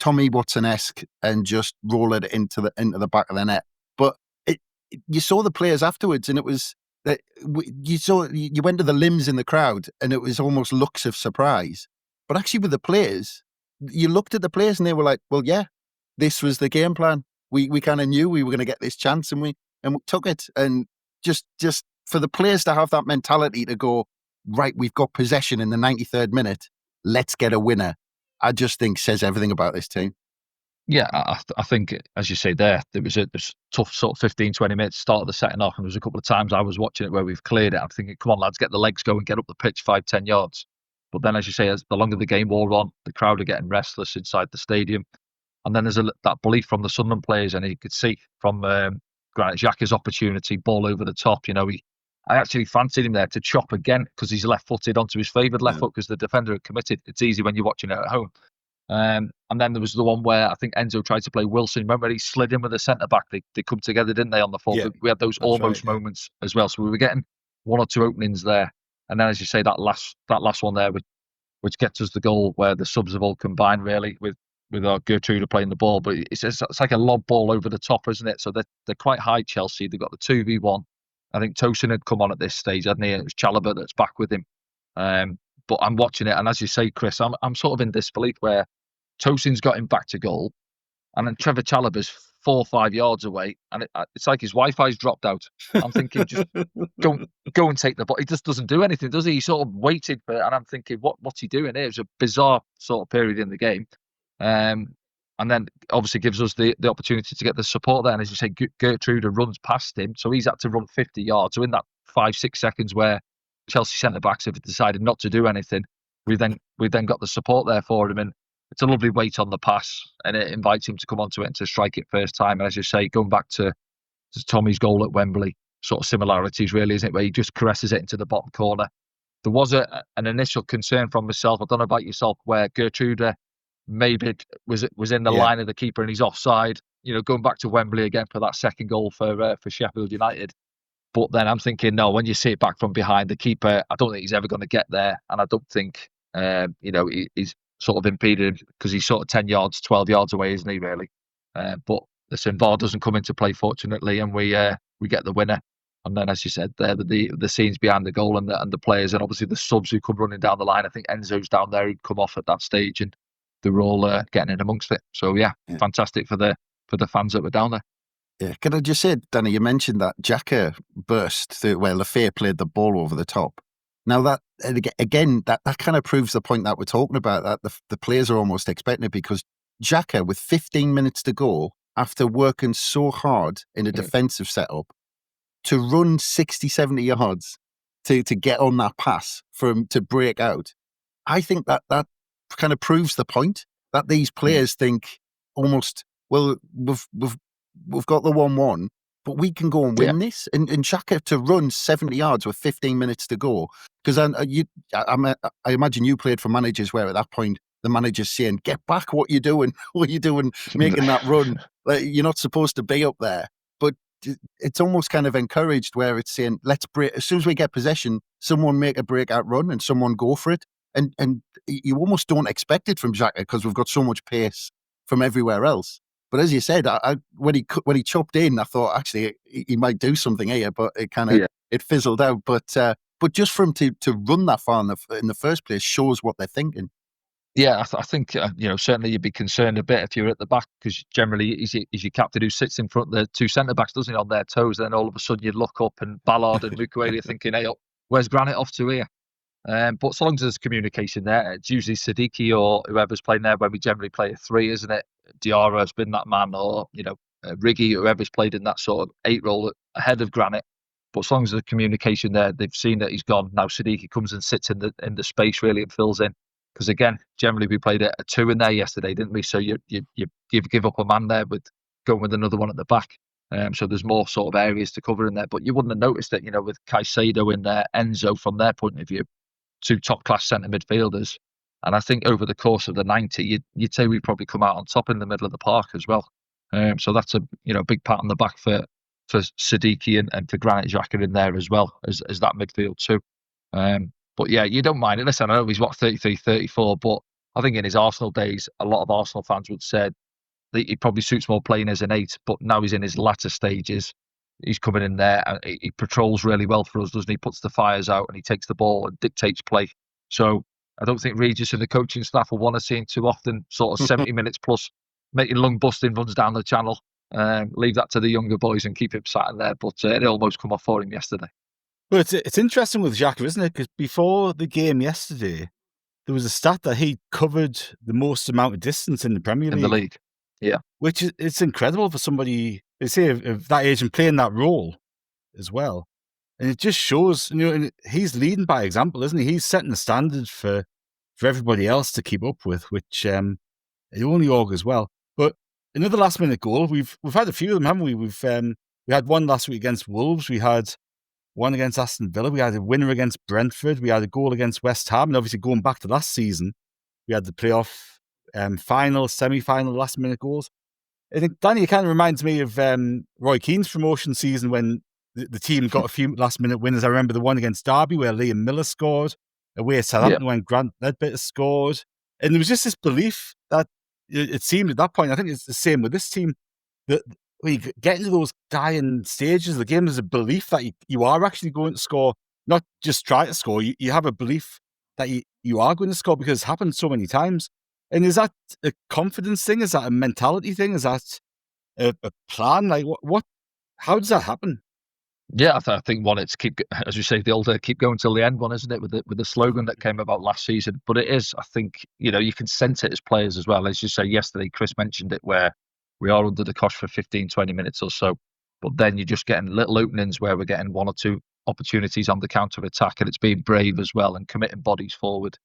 Tommy Watson-esque, and just roll it into the back of the net. But you saw the players afterwards, and it was that you went to the limbs in the crowd, and it was almost looks of surprise. But actually, with the players, you looked at the players, and they were like, "Well, yeah, this was the game plan. We kind of knew we were going to get this chance, and we took it." And just for the players to have that mentality to go, right, we've got possession in the 93rd minute, let's get a winner, I just think says everything about this team. Yeah, I think, as you say there was a tough sort of 15, 20 minutes start of the second half, and there was a couple of times I was watching it where we've cleared it. I'm thinking, come on, lads, get the legs going, get up the pitch 5-10 yards. But then, as you say, as the longer the game wore on, the crowd are getting restless inside the stadium. And then there's that belief from the Sunderland players, and you could see from Granit Xhaka's opportunity, ball over the top. I actually fancied him there to chop again because he's left-footed onto his favoured left foot because the defender had committed. It's easy when you're watching it at home. And then there was the one where I think Enzo tried to play Wilson. Remember, he slid in with the centre-back. They come together, didn't they, on the full? Yeah, we had those almost moments as well. So we were getting one or two openings there. And then, as you say, that last one there, which gets us the goal where the subs have all combined, really, with our Geertruida playing the ball. But it's like a lob ball over the top, isn't it? So they're quite high, Chelsea. They've got the 2v1. I think Tosin had come on at this stage, hadn't he? And it was Chalobah that's back with him. But I'm watching it, and as you say, Chris, I'm sort of in disbelief where Tosin's got him back to goal, and then Trevor Chalobah's 4 or 5 yards away, and it's like his Wi-Fi's dropped out. I'm thinking, just go and take the ball. He just doesn't do anything, does he? He sort of waited for it, and I'm thinking, what's he doing here? It was a bizarre sort of period in the game. And then obviously gives us the opportunity to get the support there. And as you say, Geertruida runs past him, so he's had to run 50 yards. So in that 5-6 seconds where Chelsea centre-backs have decided not to do anything, we then got the support there for him. And it's a lovely weight on the pass, and it invites him to come onto it and to strike it first time. And as you say, going back to Tommy's goal at Wembley, sort of similarities really, isn't it, where he just caresses it into the bottom corner. There was an initial concern from myself, I don't know about yourself, where Geertruida maybe was in the line of the keeper and he's offside, going back to Wembley again for that second goal for Sheffield United. But then I'm thinking, no, when you see it back from behind, the keeper, I don't think he's ever going to get there. And I don't think, he's sort of impeded because he's sort of 10 yards, 12 yards away, isn't he, really? But listen, VAR doesn't come into play, fortunately, and we get the winner. And then, as you said, there the scenes behind the goal and the players, and obviously the subs who come running down the line. I think Enzo's down there who'd come off at that stage, and they're all getting in amongst it. So yeah, fantastic for the fans that were down there. Yeah, can I just say, Danny, you mentioned that Xhaka burst through where Lafay played the ball over the top. Now that again, that kind of proves the point that we're talking about, that the players are almost expecting it, because Xhaka, with 15 minutes to go, after working so hard in a defensive setup, to run 60, 70 yards to get on that pass to break out, I think that kind of proves the point that these players think almost, well, we've got the 1-1, but we can go and win this. And Xhaka to run 70 yards with 15 minutes to go, because I imagine you played for managers where at that point the manager's saying, "Get back! What you doing? What you doing? Making that run? You're not supposed to be up there." But it's almost kind of encouraged where it's saying, "Let's break as soon as we get possession. Someone make a breakout run and someone go for it." And you almost don't expect it from Xhaka because we've got so much pace from everywhere else. But as you said, when he chopped in, I thought actually he might do something here, but it kind of it fizzled out. But just for him to run that far in the first place shows what they're thinking. Yeah, I think certainly you'd be concerned a bit if you're at the back, because generally he's your captain who sits in front of the two centre backs, doesn't he, on their toes. Then all of a sudden you look up and Ballard and Mukwege are thinking, "Hey, where's Granite off to here?" But so long as there's communication there, it's usually Siddiqui or whoever's playing there when we generally play a 3, isn't it? Diarra has been that man, or Riggy, whoever's played in that sort of 8 role ahead of Granite. But as long as there's communication there, they've seen that he's gone. Now Siddiqui comes and sits in the space really and fills in. Because again, generally we played a 2 in there yesterday, didn't we? So you give up a man there with going with another one at the back. So there's more sort of areas to cover in there. But you wouldn't have noticed it, with Caicedo in there, Enzo from their point of view, 2 top-class centre midfielders. And I think over the course of the 90, you'd say we probably come out on top in the middle of the park as well. So that's a big pat on the back for Siddiqui and for Granit Xhaka in there as well as that midfield too. But yeah, you don't mind it. Listen, I know he's 33, 34, but I think in his Arsenal days, a lot of Arsenal fans would say that he probably suits more playing as an 8, but now he's in his latter stages. He's coming in there and he patrols really well for us, doesn't he? He puts the fires out and he takes the ball and dictates play. So I don't think Regis and the coaching staff will want to see him too often, sort of 70 minutes plus, making lung busting runs down the channel. Leave that to the younger boys and keep him sat in there. But it almost come off for him yesterday. Well, it's interesting with Xhaka, isn't it? Because before the game yesterday, there was a stat that he covered the most amount of distance in the Premier League. In the league, yeah. Which it's incredible for somebody, they say, of that age and playing that role as well. And it just shows, and he's leading by example, isn't he? He's setting the standard for everybody else to keep up with, which it only augurs well. But another last-minute goal, we've had a few of them, haven't we? We had one last week against Wolves. We had one against Aston Villa. We had a winner against Brentford. We had a goal against West Ham. And obviously going back to last season, we had the playoff final, semi-final, last-minute goals. I think, Danny, it kind of reminds me of Roy Keane's promotion season when the team got a few last-minute winners. I remember the one against Derby where Liam Miller scored, away at Southampton when Grant Ledbetter scored. And there was just this belief that it seemed at that point, I think it's the same with this team, that when you get into those dying stages of the game, there's a belief that you are actually going to score, not just try to score. You have a belief that you are going to score because it's happened so many times. And is that a confidence thing? Is that a mentality thing? Is that a plan? Like what? How does that happen? Yeah, I think one, it's keep, as you say, the older keep going till the end one, isn't it? With the slogan that came about last season. But it is, I think, you can sense it as players as well. As you say yesterday, Chris mentioned it, where we are under the cosh for 15, 20 minutes or so. But then you're just getting little openings where we're getting 1 or 2 opportunities on the counter attack, and it's being brave as well and committing bodies forward.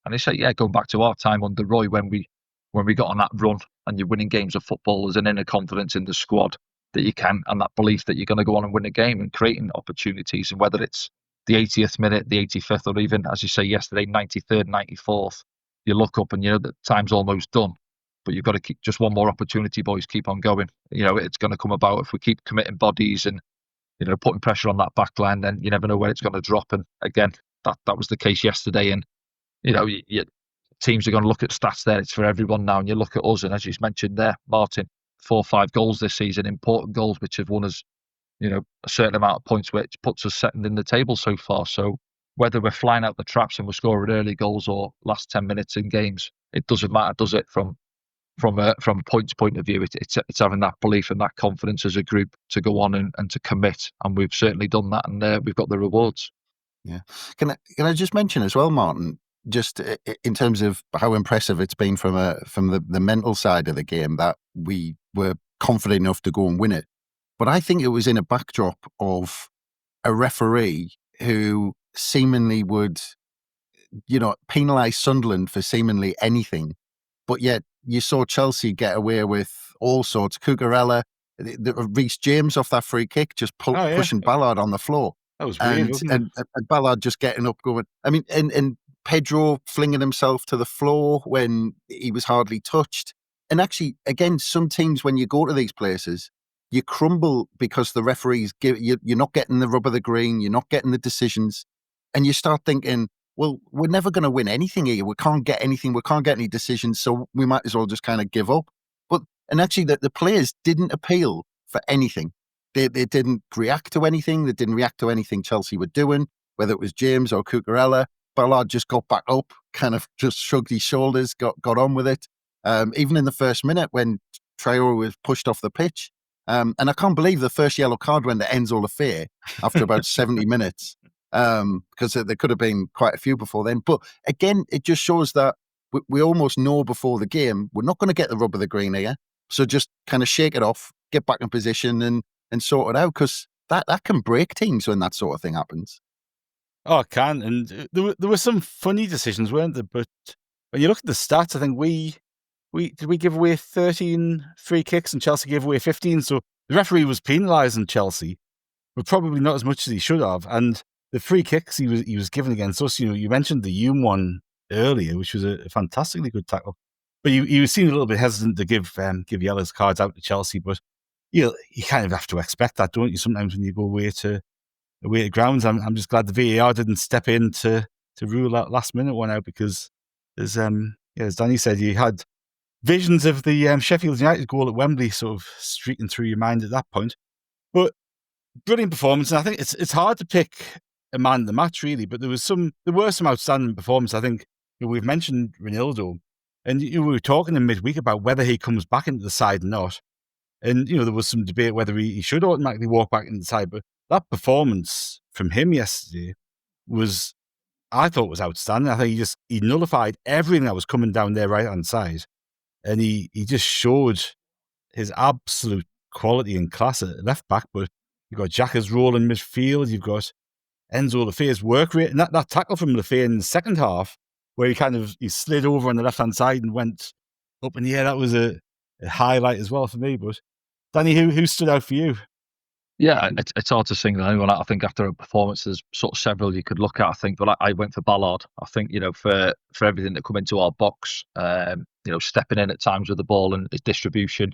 And they say, going back to our time under Roy when we got on that run and you're winning games of football, there's an inner confidence in the squad that you can, and that belief that you're going to go on and win a game and creating opportunities. And whether it's the 80th minute, the 85th, or even, as you say yesterday, 93rd, 94th, you look up and you know that time's almost done. But you've got to keep just one more opportunity, boys. Keep on going. It's going to come about if we keep committing bodies and putting pressure on that back line. Then you never know where it's going to drop. And again, that was the case yesterday. And teams are going to look at stats there. It's for everyone now. And you look at us, and as you mentioned there, Martin, 4 or 5 goals this season, important goals which have won us, a certain amount of points, which puts us second in the table so far. So whether we're flying out the traps and we're scoring early goals or last 10 minutes in games, it doesn't matter, does it? From a points point of view, it's having that belief and that confidence as a group to go on and to commit, and we've certainly done that, and we've got the rewards. Yeah, can I just mention as well, Martin, just in terms of how impressive it's been from the mental side of the game, that we were confident enough to go and win it. But I think it was in a backdrop of a referee who seemingly would, penalise Sunderland for seemingly anything. But yet you saw Chelsea get away with all sorts. Cucurella, Reece James off that free kick, just pushing Ballard on the floor. That was weird, wasn't it? And Ballard just getting up, going. I mean, and Pedro flinging himself to the floor when he was hardly touched. And actually, again, some teams, when you go to these places, you crumble because the referees you're not getting the rub of the green, you're not getting the decisions, and you start thinking, well, we're never going to win anything here. We can't get anything. We can't get any decisions, so we might as well just kind of give up. And actually, the players didn't appeal for anything. They didn't react to anything. They didn't react to anything Chelsea were doing, whether it was James or Cucurella. Ballard just got back up, kind of just shrugged his shoulders, got on with it. Even in the first minute when Traore was pushed off the pitch. And I can't believe the first yellow card went to Enzo Lafay after about 70 minutes, because there could have been quite a few before then. But again, it just shows that we almost know before the game, we're not going to get the rub of the green here. So just kind of shake it off, get back in position and sort it out, because that can break teams when that sort of thing happens. Oh, it can. And there were some funny decisions, weren't there? But when you look at the stats, I think we give away 13 free kicks and Chelsea gave away 15. So the referee was penalising Chelsea, but probably not as much as he should have. And the free kicks he was given against us, you mentioned the Hume one earlier, which was a fantastically good tackle. But you seemed a little bit hesitant to give yellow cards out to Chelsea. But you kind of have to expect that, don't you? Sometimes when you go away to grounds, I'm just glad the VAR didn't step in to rule that last minute one out, because as Danny said, you had visions of the Sheffield United goal at Wembley sort of streaking through your mind at that point. But brilliant performance, and I think it's hard to pick a man of the match really. But there were some outstanding performances. I think we've mentioned Ronaldo, and we were talking in midweek about whether he comes back into the side or not. And there was some debate whether he should automatically walk back into the side. But that performance from him yesterday I thought was outstanding. I think he nullified everything that was coming down their right hand side. And he just showed his absolute quality and class at left back. But you've got Xhaka's role in midfield. You've got Enzo Lafay's work rate. And that tackle from Lafay in the second half, where he slid over on the left-hand side and went up in the air, that was a highlight as well for me. But Danny, who stood out for you? Yeah, it's hard to single anyone out. I think after a performance, there's sort of several you could look at. I think, but I went for Ballard. I think for everything that come into our box, stepping in at times with the ball and his distribution.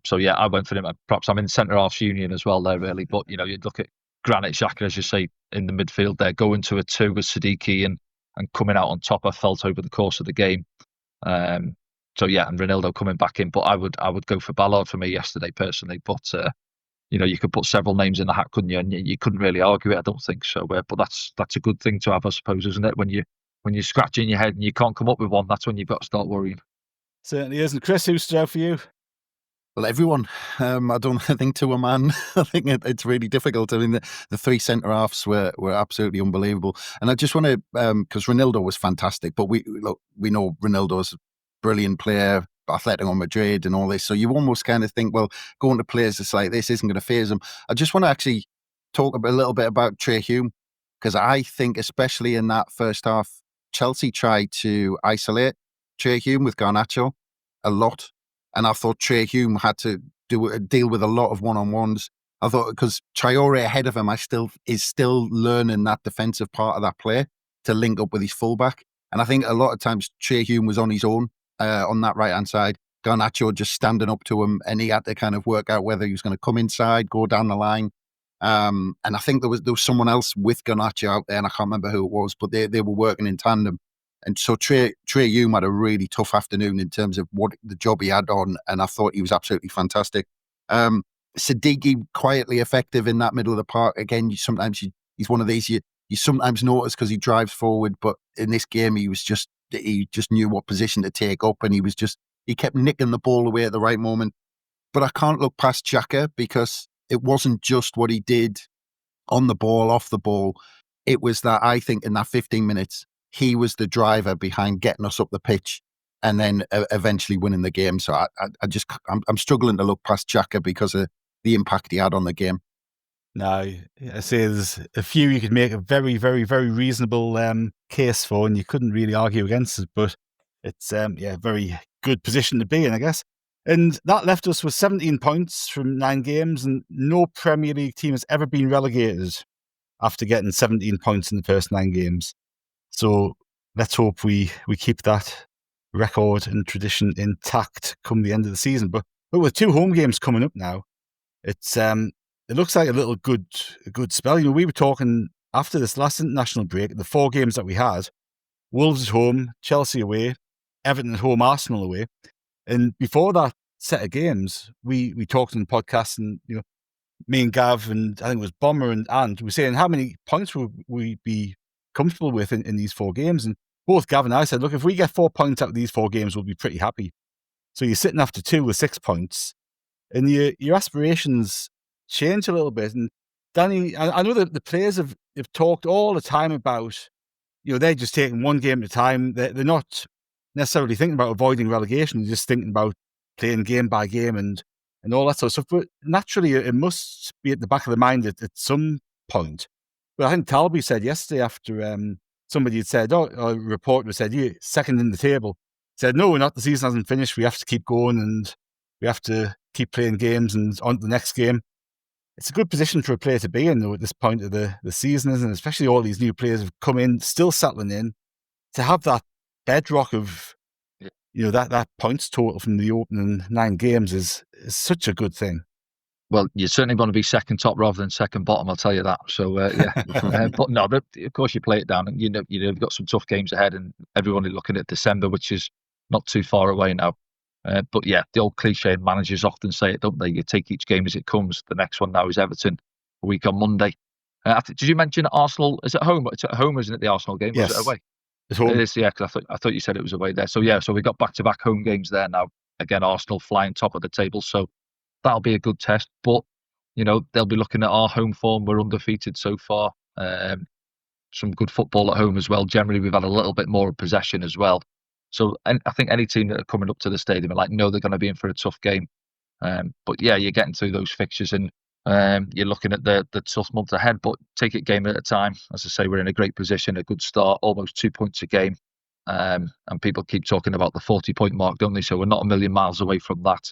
So yeah, I went for him. Perhaps I'm in centre halves union as well there, really. But you'd look at Granit Xhaka, as you say, in the midfield there, going to a 2 with Siddiqui and coming out on top. I felt over the course of the game. So yeah, and Ronaldo coming back in. But I would go for Ballard for me yesterday personally. But you could put several names in the hat, couldn't you? And you couldn't really argue it, I don't think so. But that's a good thing to have, I suppose, isn't it? When you're scratching your head and you can't come up with one, that's when you've got to start worrying. Certainly isn't. Chris, who stood out for you? Well, everyone. I think to a man, I think it's really difficult. I mean, the 3 centre halves were absolutely unbelievable. And I just want to, because Ronaldo was fantastic, but we know Ronaldo's a brilliant player, Atletico Madrid and all this. So you almost kind of think, well, going to players that's like this isn't going to faze them. I just want to actually talk a little bit about Trey Hume, because I think especially in that first half, Chelsea tried to isolate Trey Hume with Garnacho a lot. And I thought Trey Hume had to deal with a lot of one-on-ones. I thought because Traore ahead of him is still learning that defensive part of that play to link up with his fullback. And I think a lot of times Trey Hume was on his own on that right-hand side. Garnacho just standing up to him, and he had to kind of work out whether he was going to come inside, go down the line. And I think there was someone else with Garnacho out there, and I can't remember who it was, but they were working in tandem. And so Trey Hume had a really tough afternoon in terms of what the job he had on, and I thought he was absolutely fantastic. Siddiqui quietly effective in that middle of the park. Again, he's one of these you sometimes notice because he drives forward, but in this game he just knew what position to take up, and he kept nicking the ball away at the right moment. But I can't look past Xhaka, because it wasn't just what he did on the ball, off the ball. It was that I think in that 15 minutes, he was the driver behind getting us up the pitch and then eventually winning the game. So I'm struggling to look past Xhaka because of the impact he had on the game. No, I say there's a few you could make a very, very, very reasonable case for, and you couldn't really argue against it. But it's a very good position to be in, I guess. And that left us with 17 points from 9 games, and no Premier League team has ever been relegated after getting 17 points in the first 9 games. So let's hope we keep that record and tradition intact come the end of the season. But with 2 home games coming up now, it looks like a good spell. We were talking after this last international break, the 4 games that we had: Wolves at home, Chelsea away, Everton at home, Arsenal away. And before that set of games, we talked in the podcast, and me and Gav and I think it was Bomber and we were saying how many points would we be comfortable with in these 4 games, and both Gavin and I said, look, if we get 4 points out of these 4 games, we'll be pretty happy. So you're sitting after 2 with 6 points, and your aspirations change a little bit. And Danny, I know that the players have talked all the time about, they're just taking one game at a time. They're not necessarily thinking about avoiding relegation. They're just thinking about playing game by game and all that sort of stuff. But naturally, it must be at the back of the mind at some point. But I think Talby said yesterday after somebody had said, a reporter said, you're second in the table. Said, no, the season hasn't finished. We have to keep going and we have to keep playing games and on to the next game. It's a good position for a player to be in, though, at this point of the season, isn't it? Especially all these new players have come in, still settling in. To have that bedrock of, that points total from the opening 9 games is such a good thing. Well, you certainly want to be second top rather than second bottom, I'll tell you that. So, yeah. But no, of course you play it down, and you've got some tough games ahead, and everyone is looking at December, which is not too far away now. But yeah, the old cliche, and managers often say it, don't they? You take each game as it comes. The next one now is Everton, a week on Monday. Did you mention Arsenal? Is it home? It's at home, isn't it, the Arsenal game? Yes. Or is it away? It's home. It is, yeah, because I thought you said it was away there. So yeah, so we got back-to-back home games there now. Again, Arsenal flying top of the table, so that'll be a good test. But they'll be looking at our home form. We're undefeated so far. Some good football at home as well. Generally, we've had a little bit more possession as well. So I think any team that are coming up to the stadium are they're going to be in for a tough game. But yeah, you're getting through those fixtures and you're looking at the tough months ahead, but take it game at a time. As I say, we're in a great position, a good start, almost 2 points a game. And people keep talking about the 40-point mark, don't they? So we're not a million miles away from that.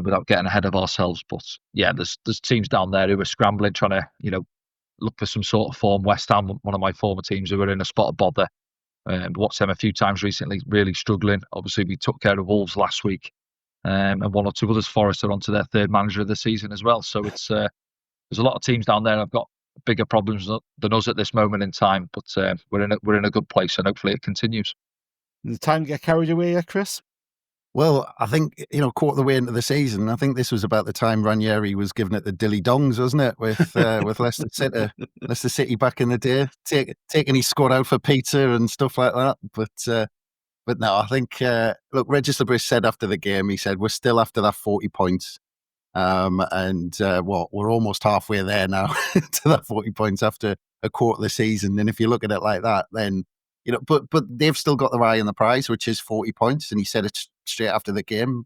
Without getting ahead of ourselves. But yeah, there's teams down there who are scrambling, trying to, look for some sort of form. West Ham, one of my former teams, who were in a spot of bother. Watched them a few times recently, really struggling. Obviously, we took care of Wolves last week. And one or two others. Forest are onto their 3rd manager of the season as well. So it's there's a lot of teams down there have got bigger problems than us at this moment in time. But we're in a good place, and hopefully it continues. Is it time to get carried away yet, Chris? Well, I think, quarter of the way into the season, I think this was about the time Ranieri was giving it the dilly dongs, wasn't it? With Leicester City back in the day, taking his squad out for pizza and stuff like that. But no, I think, look, Regis said after the game, he said, we're still after that 40 points. We're almost halfway there now to that 40 points after a quarter of the season. And if you look at it like that, then, but they've still got their eye on the prize, which is 40 points. And he said it straight after the game.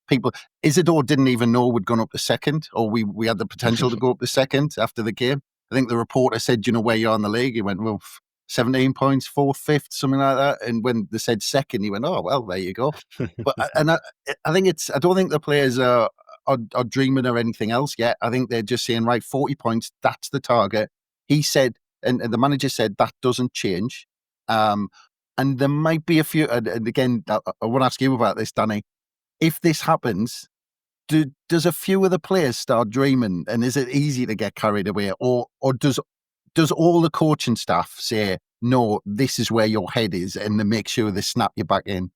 People, Isidore didn't even know we'd gone up to second, or we had the potential to go up to second after the game. I think the reporter said, where you're in the league? He went, well, 17 points, 4th, 5th, something like that. And when they said second, he went, oh, well, there you go. But I think I don't think the players are dreaming or anything else yet. I think they're just saying, right, 40 points, that's the target. He said, and the manager said, that doesn't change. And there might be a few, and again, I want to ask you about this, Danny. If this happens, does a few of the players start dreaming, and is it easy to get carried away? Or does all the coaching staff say, no, this is where your head is, and they make sure they snap you back in?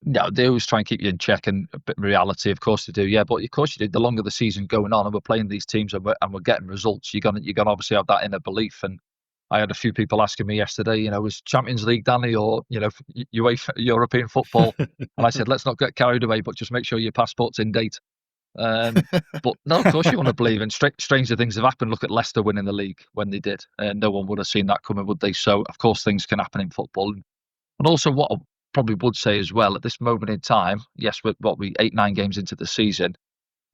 No, they always try and keep you in check, and a bit of reality, of course they do. Yeah, but of course you do. The longer the season going on, and we're playing these teams, and we're getting results, you're gonna obviously have that inner belief. And I had a few people asking me yesterday, is Champions League, Danny, or UEFA European football? And I said, let's not get carried away, but just make sure your passport's in date. But no, of course you want to believe. And stranger things have happened. Look at Leicester winning the league when they did, and no one would have seen that coming, would they? So of course things can happen in football. And also, what I probably would say as well, at this moment in time, yes, we're 8-9 games into the season.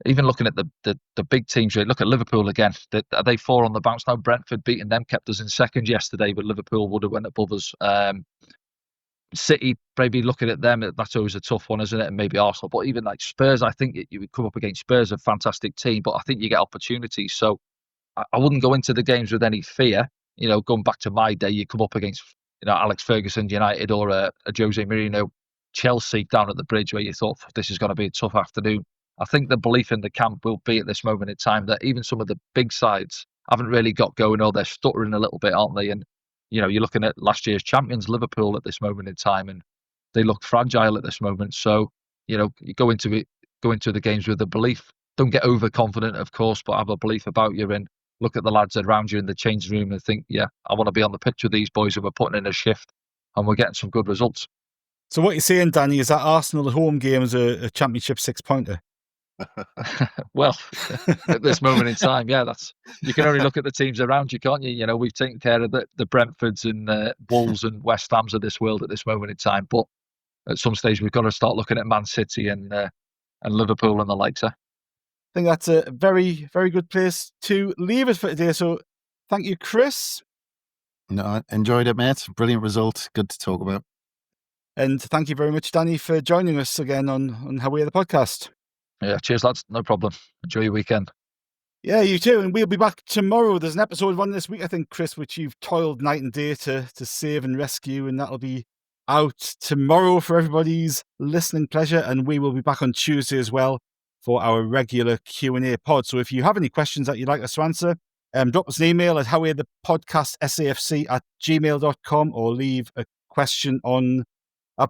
Even looking at the big teams, look at Liverpool again. Are they 4 on the bounce now? Brentford beating them kept us in second yesterday, but Liverpool would have went above us. City, maybe looking at them, that's always a tough one, isn't it? And maybe Arsenal, but even like Spurs, I think you would come up against Spurs, a fantastic team, but I think you get opportunities. So I wouldn't go into the games with any fear. Going back to my day, you come up against Alex Ferguson United or a Jose Mourinho Chelsea down at the Bridge, where you thought this is going to be a tough afternoon. I think the belief in the camp will be at this moment in time that even some of the big sides haven't really got going, or they're stuttering a little bit, aren't they? And you're looking at last year's champions Liverpool at this moment in time, and they look fragile at this moment. So you go into the games with a belief. Don't get overconfident, of course, but have a belief about you, and look at the lads around you in the changing room and think, yeah, I want to be on the pitch with these boys who are putting in a shift. and we're getting some good results. So what you're saying, Danny, is that Arsenal at home game is a Championship 6-pointer? Well, at this moment in time, yeah, you can only look at the teams around you, can't you? You know, we've taken care of the Brentfords and Wolves and West Hams of this world at this moment in time, but at some stage we've got to start looking at Man City and Liverpool and the likes. I think that's a very, very good place to leave it for today. So thank you, Chris. No, I enjoyed it, mate. Brilliant result. Good to talk about. And thank you very much, Danny, for joining us again on How We Are the podcast. Yeah, cheers, lads. No problem. Enjoy your weekend. Yeah, you too. And we'll be back tomorrow. There's an episode 1 this week, I think, Chris, which you've toiled night and day to save and rescue. And that'll be out tomorrow for everybody's listening pleasure. And we will be back on Tuesday as well for our regular Q&A pod. So if you have any questions that you'd like us to answer, drop us an email at howwearthepodcastsafc@gmail.com or leave a question on...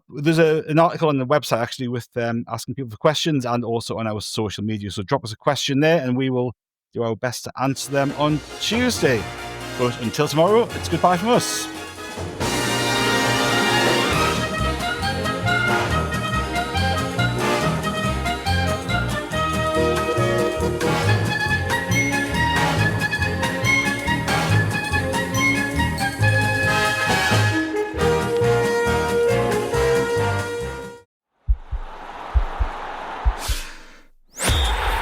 there's an article on the website actually with asking people for questions, and also on our social media. So drop us a question there and we will do our best to answer them on Tuesday. But until tomorrow, it's goodbye from us.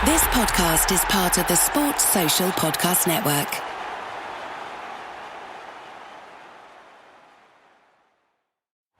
This podcast is part of the Sports Social Podcast Network.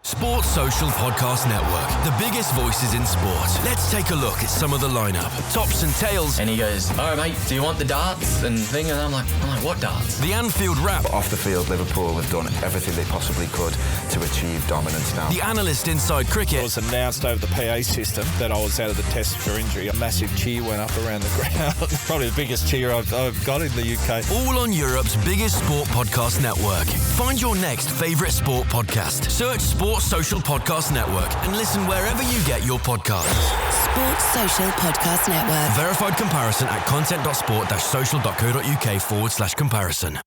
Sports Social Podcast Network, the biggest voices in sport. Let's take a look at some of the lineup. Tops and tails. And he goes, all right, mate, do you want the darts and thing? And I'm like, what darts? The Anfield Wrap. Off the field, Liverpool have done everything they possibly could to achieve dominance now. The Analyst Inside Cricket. It was announced over the PA system that I was out of the test for injury. A massive cheer went up around the ground. Probably the biggest cheer I've got in the UK. All on Europe's biggest sport podcast network. Find your next favourite sport podcast. Search Sports Social Podcast Network and listen wherever you get your podcasts. Sports Social Podcast Network. Verified comparison at content.sport-social.co.uk/comparison.